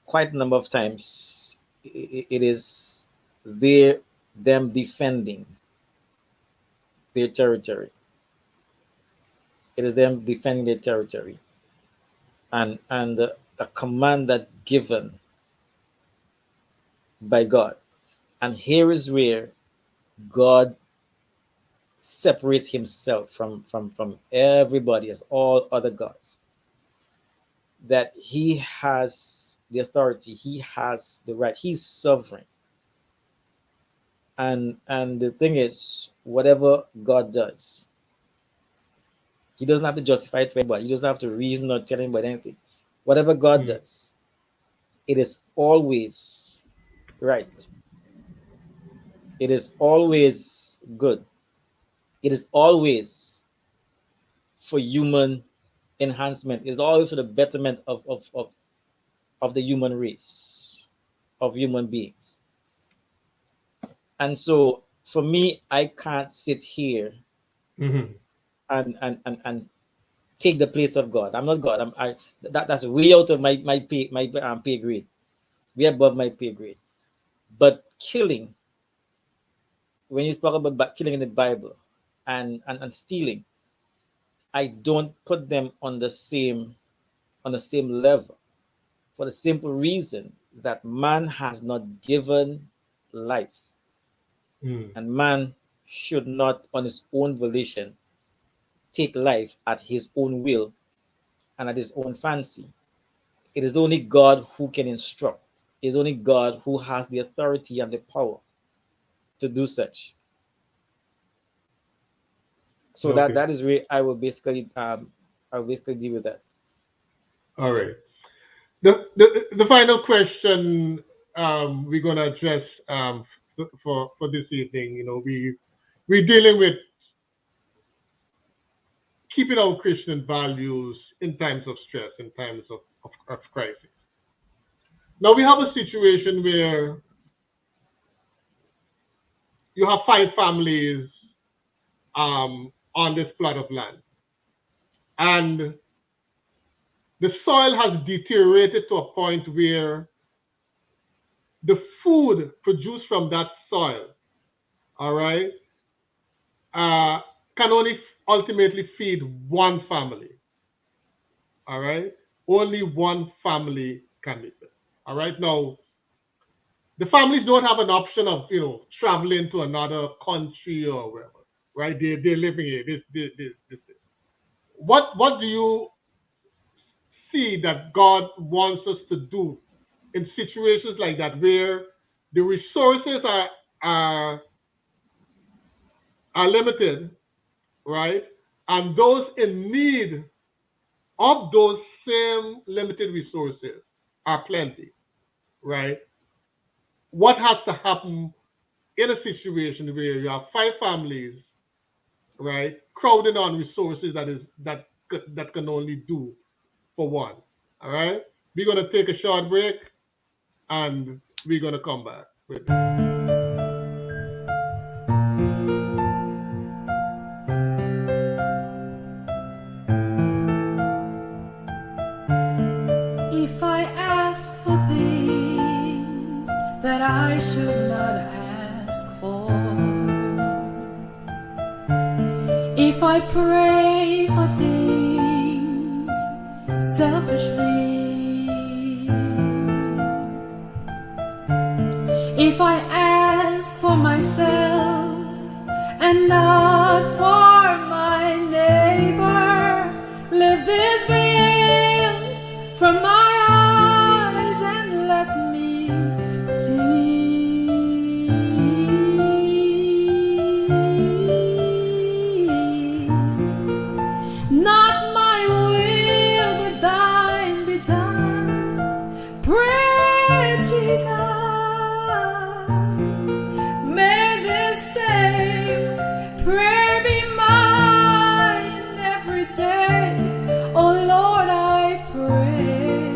quite a number of times it is them defending their territory. It is them defending their territory. And a command that's given by God. And here is where God separates himself from everybody as all other gods. That he has the authority, he has the right, he's sovereign. And the thing is, whatever God does, he doesn't have to justify it for anybody. He doesn't have to reason or tell anybody anything. Whatever God Mm-hmm. does, it is always right. It is always good. It is always for human enhancement. It is always for the betterment of the human race, of human beings. And so for me, I can't sit here Mm-hmm. and take the place of God. I'm not God. That's way out of my pay grade. Way above my pay grade. But killing, when you talk about killing in the Bible and stealing, I don't put them on the same level for the simple reason that man has not given life, Mm-hmm. and man should not on his own volition take life at his own will and at his own fancy. It is only God who can instruct. It is only God who has the authority and the power to do such. So that Okay. that is where I will basically deal with that. All right. The final question we're gonna address for this evening. You know, we're dealing with keeping our Christian values in times of stress, in times of crisis. Now we have a situation where you have five families on this plot of land, and the soil has deteriorated to a point where the food produced from that soil, all right, uh, can only ultimately feed one family, all right? Only one family can eat it, all right? Now, the families don't have an option of, traveling to another country or wherever, right? They're living here. This. What do you see that God wants us to do in situations like that where the resources are are limited, right? And those in need of those same limited resources are plenty, right? What has to happen in a situation where you have five families, right, crowding on resources that can only do for one? All right, we're gonna take a short break and we're gonna come back with it. If I ask for things that I should not ask for, if I pray for things selfishly, if I ask for myself and not for my neighbor, lift this veil from my eyes and let me see. Not my will, but thine be done. Pray, Jesus. May this same prayer be mine every day. Oh Lord, I pray.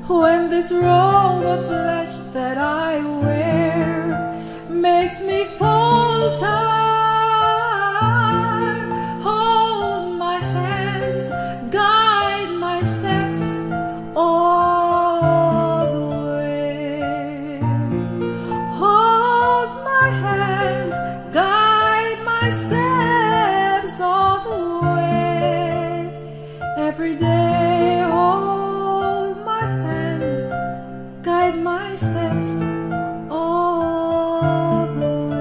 When this robe of flesh that I wear makes me falter, hold my hands, guide my steps all the way. Hold my hands, guide my steps all the way. Every day, hold my hands, guide my steps all the way.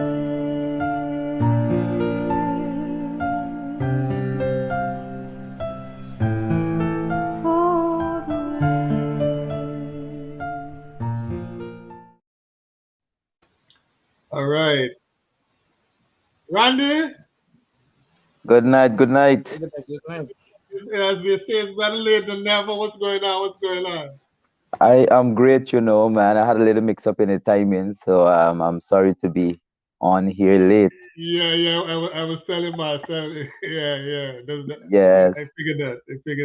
All the way. All right. Randy, Good night. Good night. Good night, good night. as we say, it's better late than never. What's going on? What's going on? I am great, man. I had a little mix up in the timing, so I'm sorry to be on here late. Yeah. I was telling myself, yeah. Yes, I figured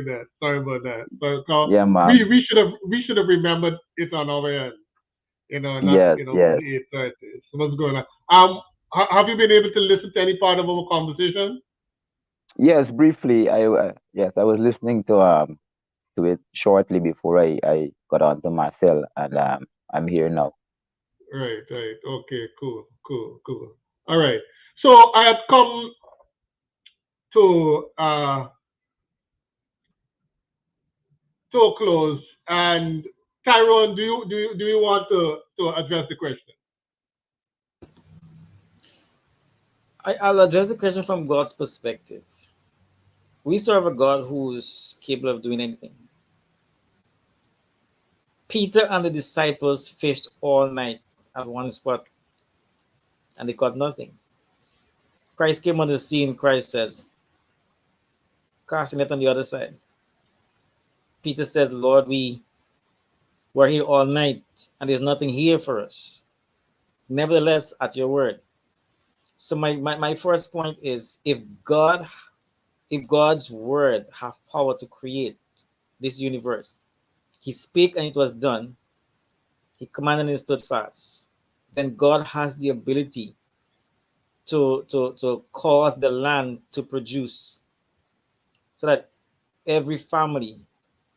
that. Sorry about that. So yeah, we ma'am. should have remembered it on our end. Not Yes, for yes, the 8:30. So what's going on? Have you been able to listen to any part of our conversation? yes. Briefly, I was listening to it shortly before I got onto my cell, and I'm here now. Right. Okay. Cool. All right. So I had come to a close, and Tyrone, do you want to address the question? I'll address the question from God's perspective. We serve a God who's capable of doing anything. Peter and the disciples fished all night at one spot and they caught nothing. Christ came on the scene. Christ says, cast your net on the other side. Peter said, Lord, we were here all night and there's nothing here for us. Nevertheless, at your word. So my first point is if God's word have power to create this universe, he spake and it was done, he commanded and it stood fast, then God has the ability to cause the land to produce so that every family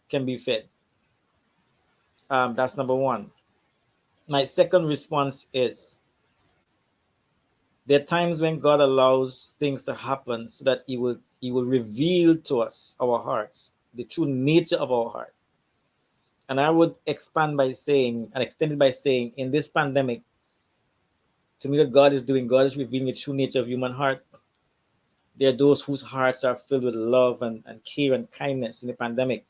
can be fed. That's number one. My second response is there are times when God allows things to happen so that He will reveal to us our hearts, the true nature of our heart. And I would expand by saying and extend it by saying, in this pandemic, to me, what God is doing, God is revealing the true nature of human heart. There are those whose hearts are filled with love and care and kindness in the pandemic.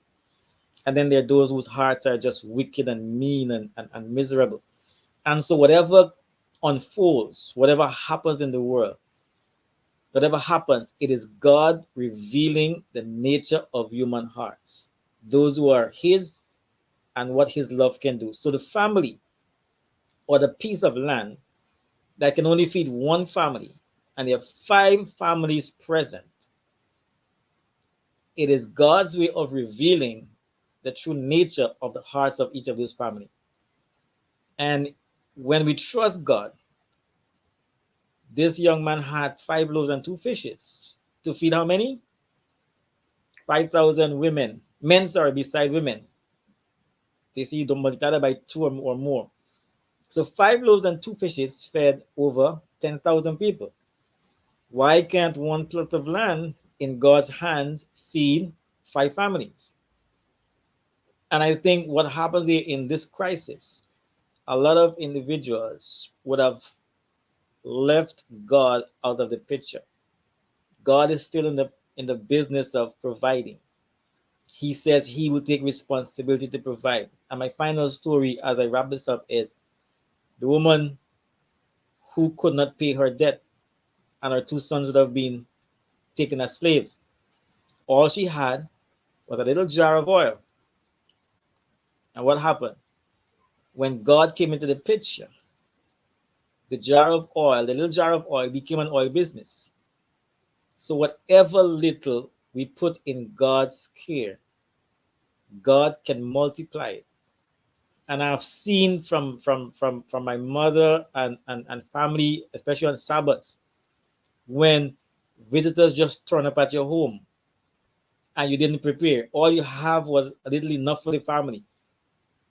And then there are those whose hearts are just wicked and mean and miserable. And so whatever unfolds, whatever happens in the world, whatever happens, it is God revealing the nature of human hearts, those who are His and what His love can do. So the family or the piece of land that can only feed one family, and there are 5 families present, it is God's way of revealing the true nature of the hearts of each of those families. And when we trust God, this young man had 5 loaves and 2 fishes to feed how many? 5,000 women. Men, sorry, beside women. They see you don't multiply that by 2 or more. So 5 loaves and 2 fishes fed over 10,000 people. Why can't one plot of land in God's hands feed 5 families? And I think what happens here in this crisis, a lot of individuals would have left God out of the picture. God is still in the business of providing. He says He will take responsibility to provide. And my final story as I wrap this up is the woman who could not pay her debt and her 2 sons would have been taken as slaves. All she had was a little jar of oil. And what happened? When God came into the picture, the jar of oil, the little jar of oil became an oil business. So whatever little we put in God's care, God can multiply it. And I've seen from my mother and family, especially on Sabbaths, when visitors just turn up at your home and you didn't prepare. All you have was a little enough for the family.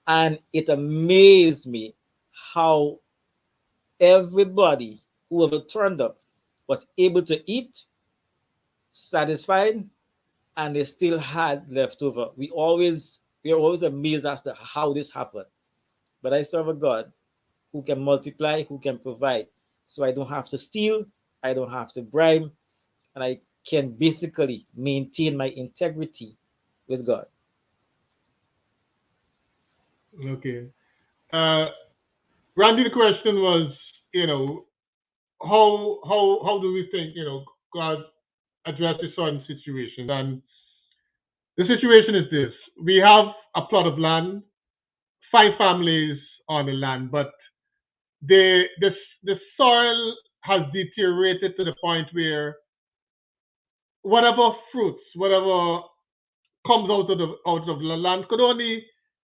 And it amazed me how everybody who ever turned up was able to eat, satisfied, and they still had leftover. We are always amazed as to how this happened. But I serve a God who can multiply, who can provide. So I don't have to steal, I don't have to bribe, and I can basically maintain my integrity with God. Okay. Uh, Randy, the question was, you know, how do we think, God addresses certain situations? And the situation is this: we have a plot of land, 5 families on the land, but the soil has deteriorated to the point where whatever fruits, whatever comes out of the land could only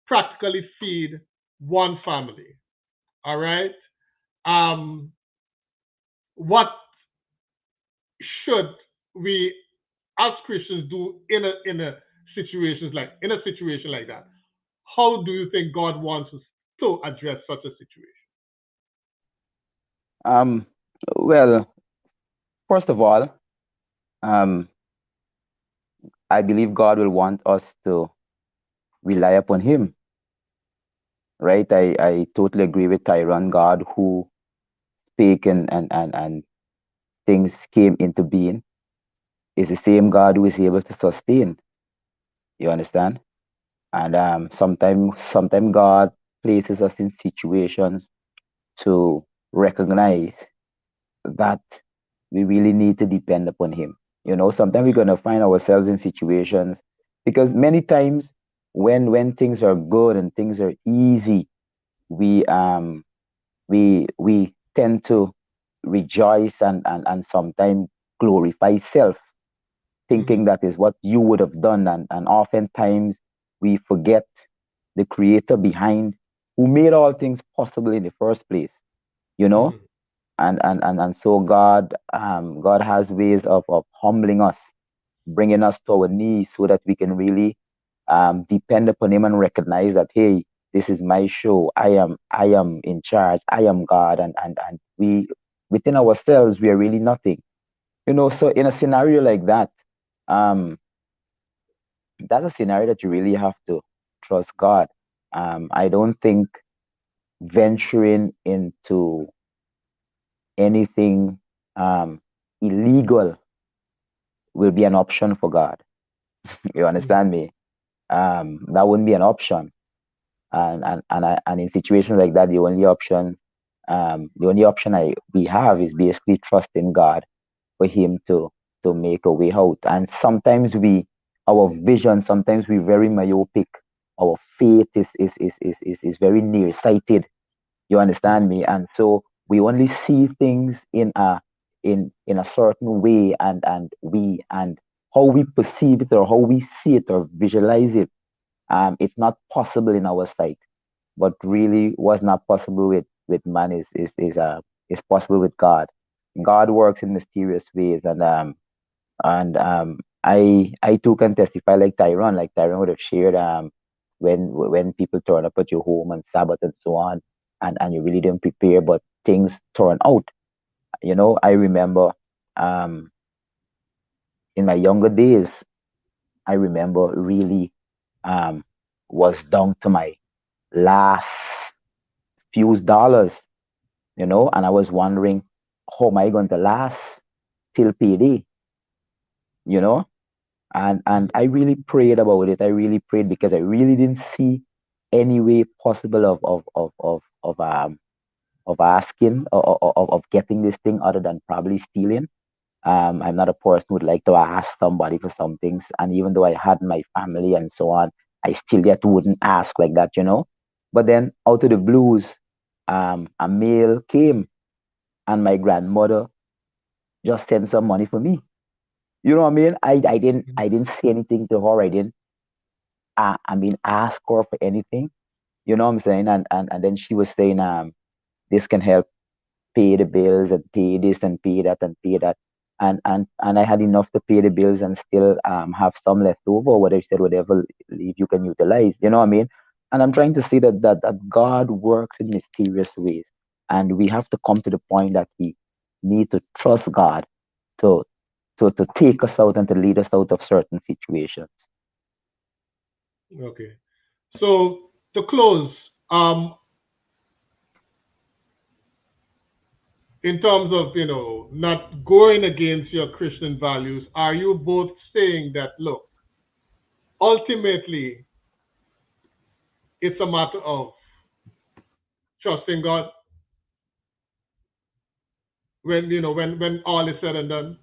practically feed one family. All right. Um, what should we as Christians do in a situation like that? How do you think God wants us to address such a situation? Um, well, first of all, um, I believe God will want us to rely upon Him, right? I totally agree with Tyrone. God who spake and things came into being is the same God who is able to sustain. You understand? And sometimes God places us in situations to recognize that we really need to depend upon Him. Sometimes we're gonna find ourselves in situations because many times when things are good and things are easy, we we tend to rejoice and sometimes glorify self, thinking Mm-hmm. that is what you would have done, and oftentimes we forget the creator behind who made all things possible in the first place, you know Mm-hmm. and so God has ways of humbling us, bringing us to our knees so that we can really depend upon Him and recognize that, hey, this is my show. I am in charge. I am God, and we within ourselves we are really nothing. So in a scenario like that, um, that's a scenario that you really have to trust God. I don't think venturing into anything illegal will be an option for God. You Mm-hmm. understand me? That wouldn't be an option. And in situations like that, the only option we have is basically trusting God for Him to make a way out. And sometimes our vision, sometimes we're very myopic. Our faith is very nearsighted. You understand Mm-hmm. me? And so we only see things in a certain way, and how we perceive it or how we see it or visualize it, it's not possible in our sight. But really, what's not possible with man is possible with God. God works in mysterious ways, and I too can testify like Tyrone would have shared, when people turn up at your home on Sabbath and so on, and you really didn't prepare, but things turn out. I remember, um in my younger days, I remember really, was down to my last few dollars, and I was wondering, how am I going to last till payday, you know? And I really prayed about it. I really prayed because I really didn't see any way possible of asking, of getting this thing other than probably stealing. I'm not a person who would like to ask somebody for some things. And even though I had my family and so on, I still yet wouldn't ask like that, you know. But then out of the blues, a mail came and my grandmother just sent some money for me. You know what I mean? I didn't say anything to her. I mean ask her for anything. You know what I'm saying? And then she was saying, this can help pay the bills and pay this and pay that and pay that. And I had enough to pay the bills and still have some left over, whatever she said, whatever leave you can utilize. You know what I mean? And I'm trying to say that God works in mysterious ways. And we have to come to the point that we need to trust God to to take us out and to lead us out of certain situations. Okay. So to close, um, in terms of not going against your Christian values, are you both saying that look, ultimately it's a matter of trusting God when when all is said and done?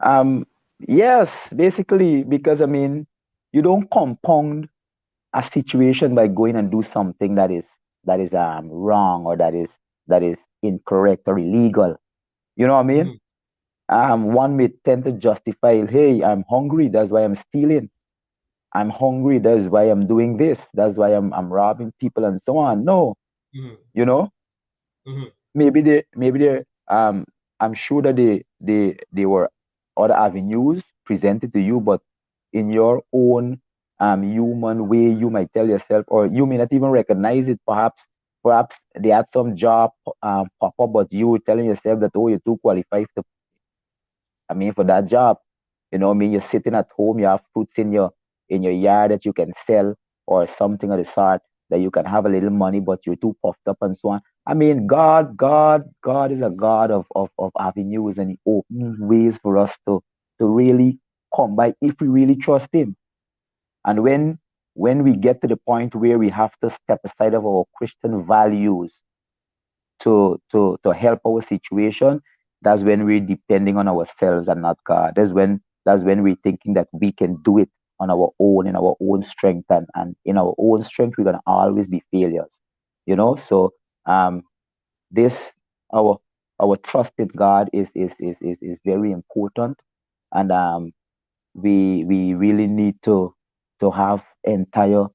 Um, yes, basically, because I mean, you don't compound a situation by going and do something that is wrong or that is incorrect or illegal. You know what I mean? Hmm. One may tend to justify, hey, I'm hungry, that's why I'm stealing. I'm hungry, that's why I'm doing this, that's why I'm robbing people and so on. No, Hmm. you know, Hmm. maybe they I'm sure that they were other avenues presented to you, but in your own human way you might tell yourself, or you may not even recognize it. Perhaps they had some job pop up, but you were telling yourself that, oh, you're too qualified to, I mean, for that job. You know what I mean? You're sitting at home, you have fruits in your yard that you can sell or something of the sort, that you can have a little money, but you're too puffed up and so on. I mean, God is a God of avenues, and He opens ways for us to really come by if we really trust Him. And when we get to the point where we have to step aside of our Christian values to help our situation, that's when we're depending on ourselves and not God. That's when we're thinking that we can do it on our own, in our own strength, and in our own strength we're gonna always be failures. So um this our our trust in God is very important. And we really need to have entire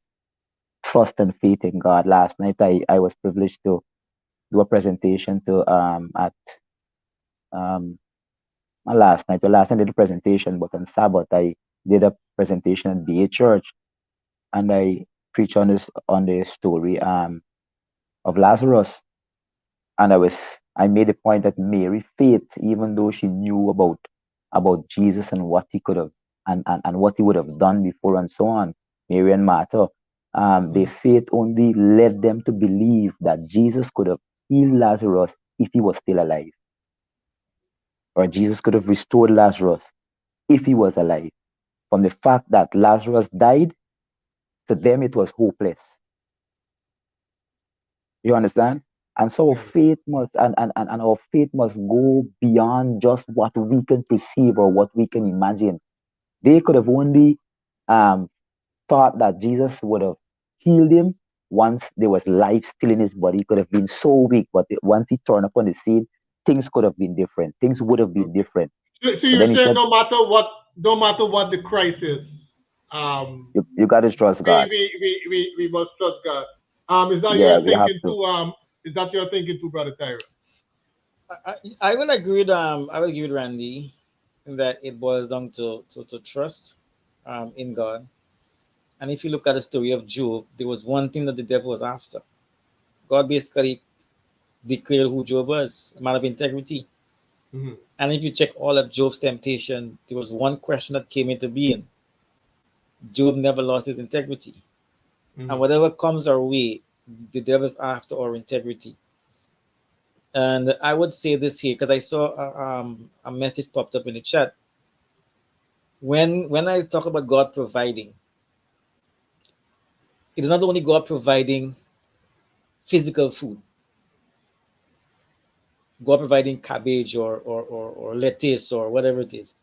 trust and faith in God. Last night I was privileged to do a presentation to at um not last night. Well, last night I did a presentation, but on Sabbath I did a presentation at BA Church, and I preached on the story of Lazarus. And I made the point that Mary faith, even though she knew about Jesus and what he could have, and what he would have done before and so on, Mary and Martha, their Hmm. faith only led them to believe that Jesus could have healed Lazarus if he was still alive, or Jesus could have restored Lazarus if he was alive. From the fact that Lazarus died, to them it was hopeless. You understand? And so our Yes. faith must and our faith must go beyond just what we can perceive or what we can imagine. They could have only um, thought that Jesus would have healed him once there was life still in his body. He could have been so weak, but once he turned up on the scene, things could have been different. Things would have been Okay. different. So But you're then he saying said, no matter what the crisis, um, you got to trust we, God. we, we, we must trust God. Is that Yeah, your we have thinking to. too? Is that your thinking too, Brother Tyrone? I will agree with I will agree with Randy in that it boils down to trust in God. And if you look at the story of Job, there was one thing that the devil was after. God basically declared who Job was, a man of integrity. Hmm. And if you check all of Job's temptation, there was one question that came into being. Job never lost his integrity. And Hmm. whatever comes our way, the devil's after our integrity. And I would say this here because I saw a message popped up in the chat. When I talk about God providing, it is not only God providing physical food. God providing cabbage or lettuce or whatever it is.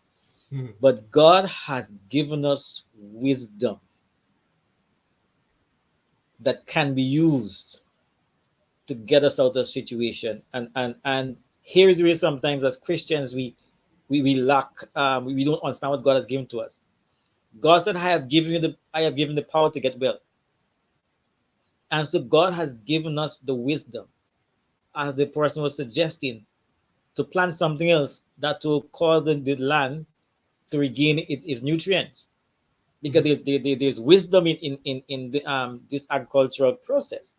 Mm. But God has given us wisdom that can be used to get us out of the situation. And here's where sometimes as Christians we lack, we don't understand what God has given to us. God said, I have given the power to get well. And so God has given us the wisdom, as the person was suggesting, to plant something else that will cause the land to regain its nutrients. Because there's wisdom in this agricultural process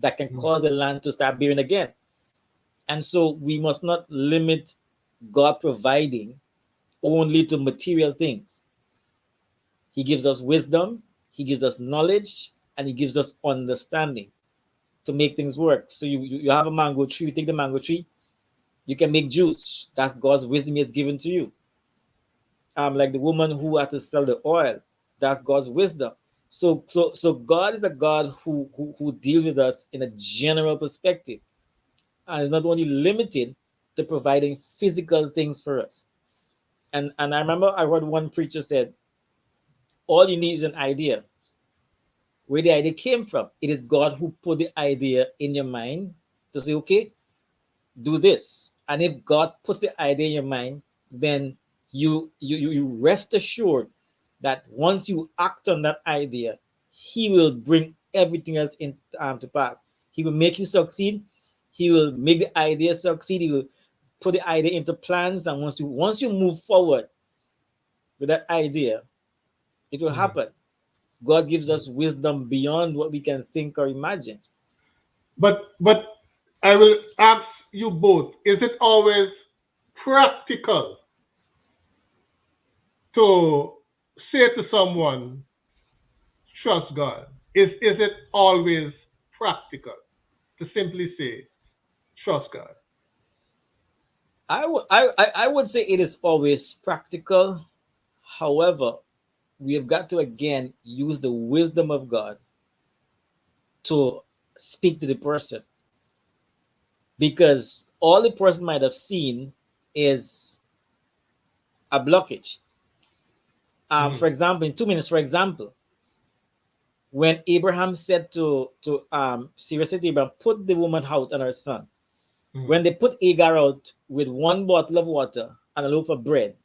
that can cause the land to start bearing again. And so we must not limit God providing only to material things. He gives us wisdom, He gives us knowledge, and He gives us understanding to make things work. So you have a mango tree, you take the mango tree, you can make juice. That's God's wisdom He has given to you. Like the woman who had to sell the oil, that's God's wisdom. So God is a God who deals with us in a general perspective, and is not only limited to providing physical things for us. And I remember I heard one preacher said, all you need is an idea. Where the idea came from, it is God who put the idea in your mind to say, okay, do this. And if God puts the idea in your mind, then you rest assured that once you act on that idea, He will bring everything else in to pass. He will make you succeed. He will make the idea succeed. He will put the idea into plans, and once you move forward with that idea, it will happen. God gives us wisdom beyond what we can think or imagine. But I will ask you both: is it always practical to say to someone, "Trust God"? Is it always practical to simply say, "Trust God"? I would say it is always practical. However, we have got to again use the wisdom of God to speak to the person, because all the person might have seen is a blockage. For example, in 2 minutes, for example, when Abraham said to Sarah said to Abraham, put the woman out and her son. When they put Agar out with one bottle of water and a loaf of bread,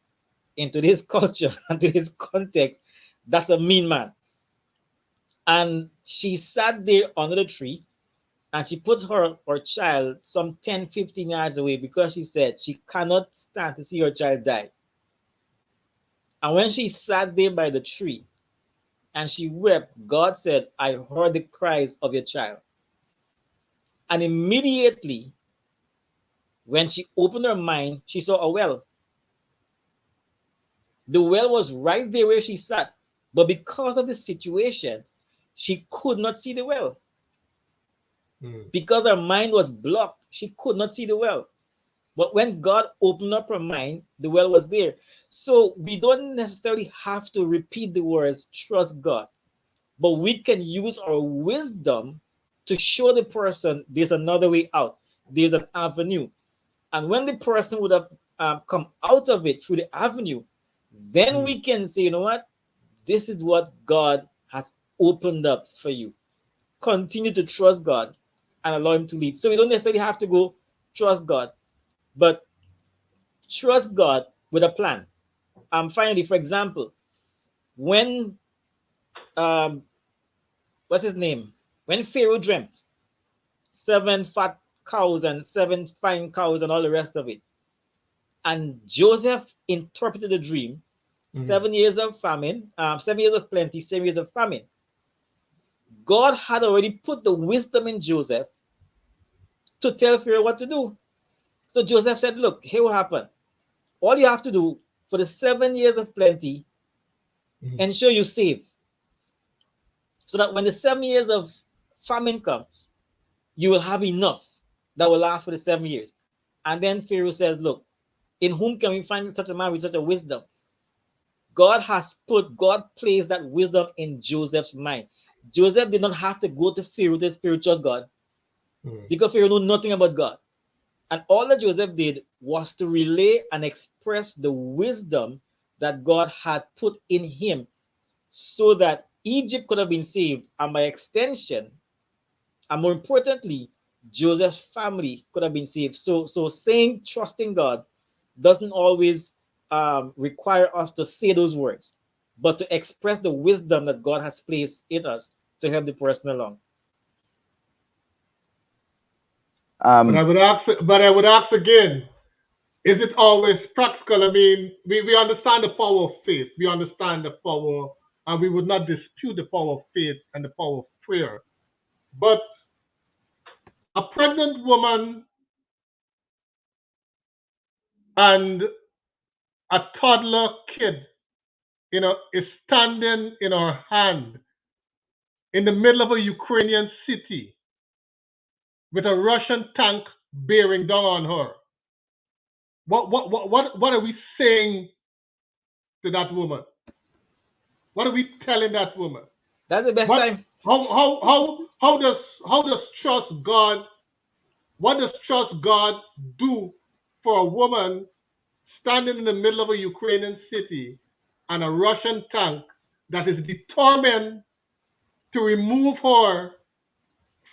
into this culture and to this context, that's a mean man. And she sat there under the tree and she put her child some 10, 15 yards away because she said she cannot stand to see her child die. And when she sat there by the tree and she wept, God said, I heard the cries of your child. And immediately, when she opened her mind, she saw a well. The well was right there where she sat. But because of the situation, she could not see the well. Because her mind was blocked, she could not see the well. But when God opened up her mind, the well was there. So we don't necessarily have to repeat the words, trust God. But we can use our wisdom to show the person there's another way out. There's an avenue. And when the person would have come out of it through the avenue, then we can say, you know what? This is what God has opened up for you. Continue to trust God and allow Him to lead. So we don't necessarily have to go trust God, but trust God with a plan. Finally, for example, when what's his name? When Pharaoh dreamt 7 fat cows and 7 fine cows and all the rest of it, and Joseph interpreted the dream, 7 years of famine, 7 years of plenty, 7 years of famine. God had already put the wisdom in Joseph to tell Pharaoh what to do. So Joseph said, look, here will happen. All you have to do for the 7 years of plenty, ensure you save. So that when the 7 years of famine comes, you will have enough that will last for the 7 years. And then Pharaoh says, look, in whom can we find such a man with such a wisdom? God placed that wisdom in Joseph's mind. Joseph did not have to go to Pharaoh trust God, because Pharaoh knew nothing about God. And all that Joseph did was to relay and express the wisdom that God had put in him so that Egypt could have been saved, and by extension, and more importantly, Joseph's family could have been saved. So saying trusting God doesn't always require us to say those words, but to express the wisdom that God has placed in us to help the person along. But I Um, would ask, again, is it always practical? I mean, we understand the power of faith. We understand the power, and we would not dispute the power of faith and the power of prayer. But a pregnant woman and a toddler kid, is standing in her hand in the middle of a Ukrainian city with a Russian tank bearing down on her. What are we saying to that woman? What are we telling that woman? That's the best What time. how does trust God? What does trust God do for a woman standing in the middle of a Ukrainian city and a Russian tank that is determined to remove her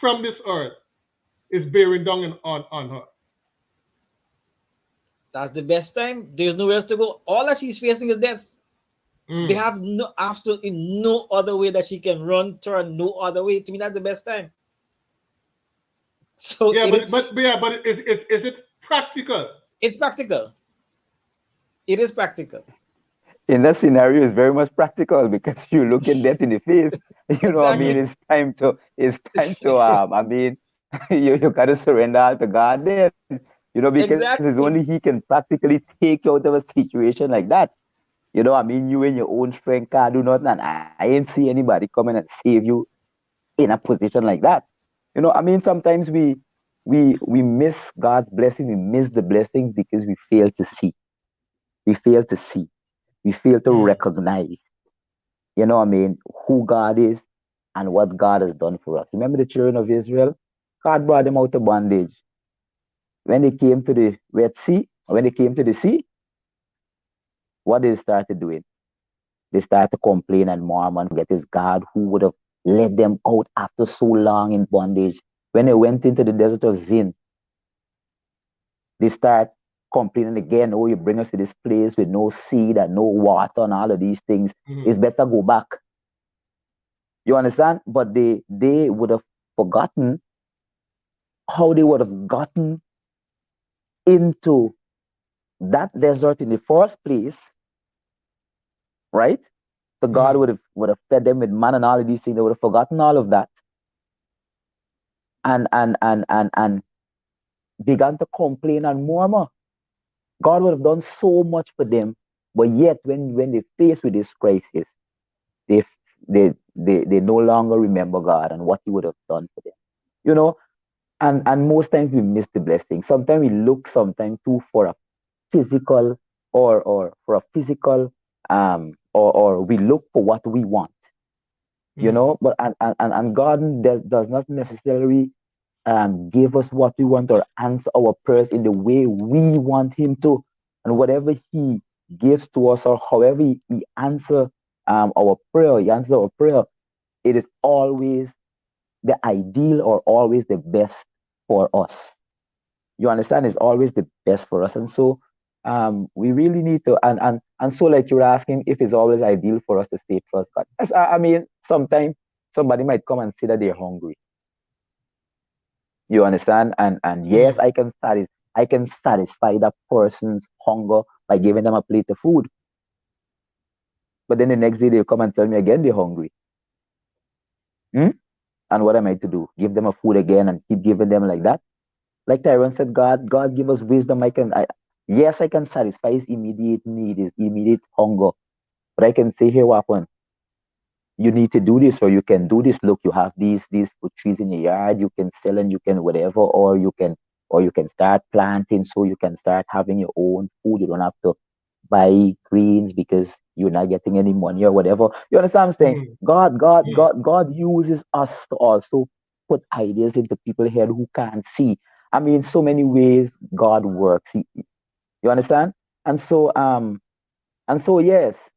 from this earth is bearing down on her? That's the best time. There's nowhere else to go. All that she's facing is death. They Mm. have no absolutely no other way that she can run, turn, no other way. To me, that's the best time. So Yeah, it is. but is it practical? It's practical. It is practical. in that scenario, it's very much practical because you're looking death in the face. You know, I mean, Exactly. it's time to, I mean, you got to surrender all to God then, because it's only He Exactly. can practically take you out of a situation like that. I mean, you in your own strength can't do nothing, and I ain't see anybody coming and save you in a position like that. I mean, sometimes we miss God's blessing, we miss the blessings because we fail to see. We fail to see. We fail to Mm. recognize, what I mean, who God is and what God has done for us. Remember the children of Israel? God brought them out of bondage. When they came to the Red Sea, or when they came to the sea, what they started doing? They started to complain and murmur and forget it's God who would have led them out after so long in bondage. When they went into the desert of Zin, they start complaining again, oh, you bring us to this place with no seed and no water and all of these things. Mm. It's better go back. You understand? But they would have forgotten how they would have gotten into that desert in the first place, right? So God Mm. would have fed them with manna and all of these things. They would have forgotten all of that and began to complain and murmur. God would have done so much for them, but yet when they faced with this crisis, they they no longer remember God and what He would have done for them. You know, and most times we miss the blessing. Sometimes we look sometimes too for a physical or for a physical or we look for what we want, Mm. but and God does not necessarily give us what we want or answer our prayers in the way we want Him to. And whatever He gives to us or however He answer He answers our prayer, it is always the ideal or always the best for us. You understand? It's always the best for us. And so we really need to and so like you're asking if it's always ideal for us to stay trust God. Yes, I mean, sometimes somebody might come and say that they're hungry. You understand? And yes, Mm. I can satisfy that person's hunger by giving them a plate of food. But then the next day they'll come and tell me again they're hungry. Hmm? And what am I to do? Give them a food again and keep giving them like that? Like Tyrone said, God give us wisdom. Yes, I can satisfy his immediate need, his immediate hunger. But I can say here, Wapon, you need to do this or you can do this. Look, you have these fruit trees in your yard, you can sell and you can whatever, or you can start planting so you can start having your own food. You don't have to buy greens because you're not getting any money or whatever. You understand what I'm saying? Mm. Mm. God uses us to also put ideas into people's head who can't see. I mean, so many ways God works. You understand? And so, yes,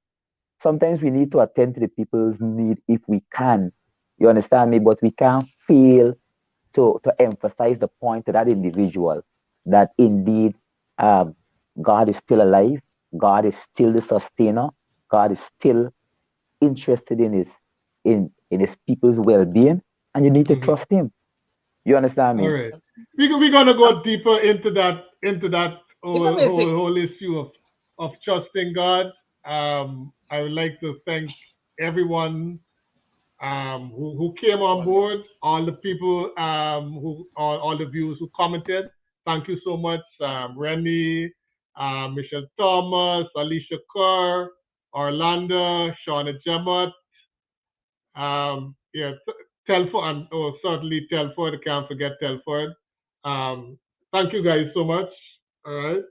sometimes we need to attend to the people's need if we can. You understand me? But we can't fail to emphasize the point to that individual that indeed um, God is still alive, God is still the sustainer, God is still interested in his people's well-being, and you need to Mhm. trust him. You understand All me? right. We're gonna go deeper into that If I whole may whole, say, whole issue of trusting God. I would like to thank everyone who came on board, all the people all the viewers who commented. Thank you so much, Rennie, Michelle Thomas, Alicia Kerr, Orlando, Shauna Gemot, yeah, Telford, and certainly Telford. I can't forget Telford. Thank you guys so much. All right.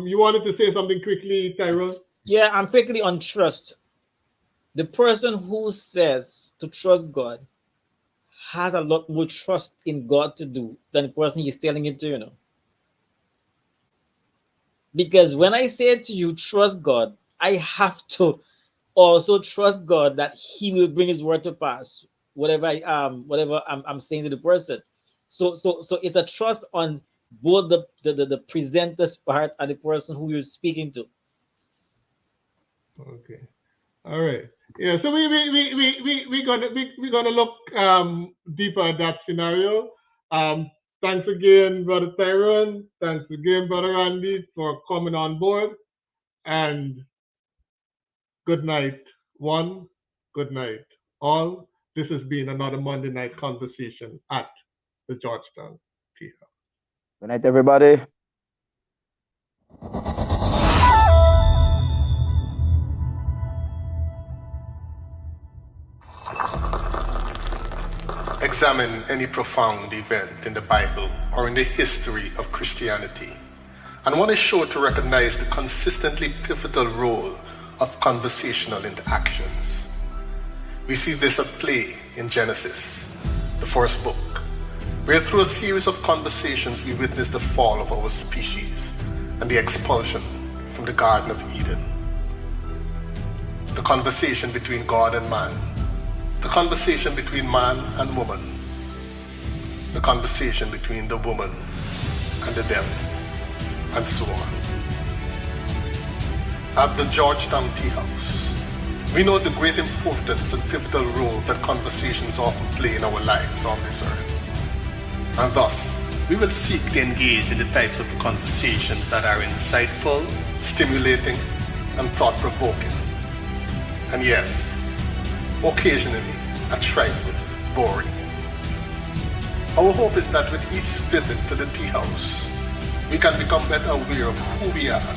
You wanted to say something quickly, Tyrone? yeah, I'm quickly on trust. The person who says to trust God has a lot more trust in God to do than the person he's telling it to, Because when I say to you, trust God, I have to also trust God that He will bring His word to pass, whatever I'm saying to the person. So it's a trust on both the presenter's part and the person who you're speaking to. Okay. All right. Yeah. So we're gonna look deeper at that scenario. Thanks again, Brother Tyrone. Thanks again, Brother Randy, for coming on board. And good night, one. Good night, all. This has been another Monday night conversation at the Georgetown Tea House. Good night, everybody. Examine any profound event in the Bible or in the history of Christianity, and one is sure to recognize the consistently pivotal role of conversational interactions. We see this at play in Genesis, the first book, where through a series of conversations we witness the fall of our species and the expulsion from the Garden of Eden. The conversation between God and man, the conversation between man and woman, the conversation between the woman and the devil, and so on. At the Georgetown Tea House, we know the great importance and pivotal role that conversations often play in our lives on this earth. And thus, we will seek to engage in the types of conversations that are insightful, stimulating, and thought-provoking. And yes, occasionally, a trifle boring. Our hope is that with each visit to the tea house, we can become better aware of who we are,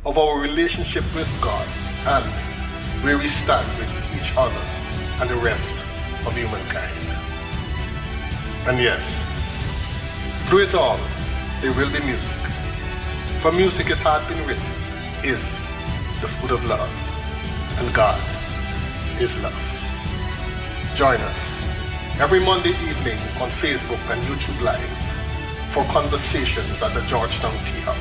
of our relationship with God, and where we stand with each other and the rest of humankind. And yes, through it all, there will be music. For music, it had been written, is the food of love, and God is love. Join us every Monday evening on Facebook and YouTube Live for conversations at the Georgetown Tea House.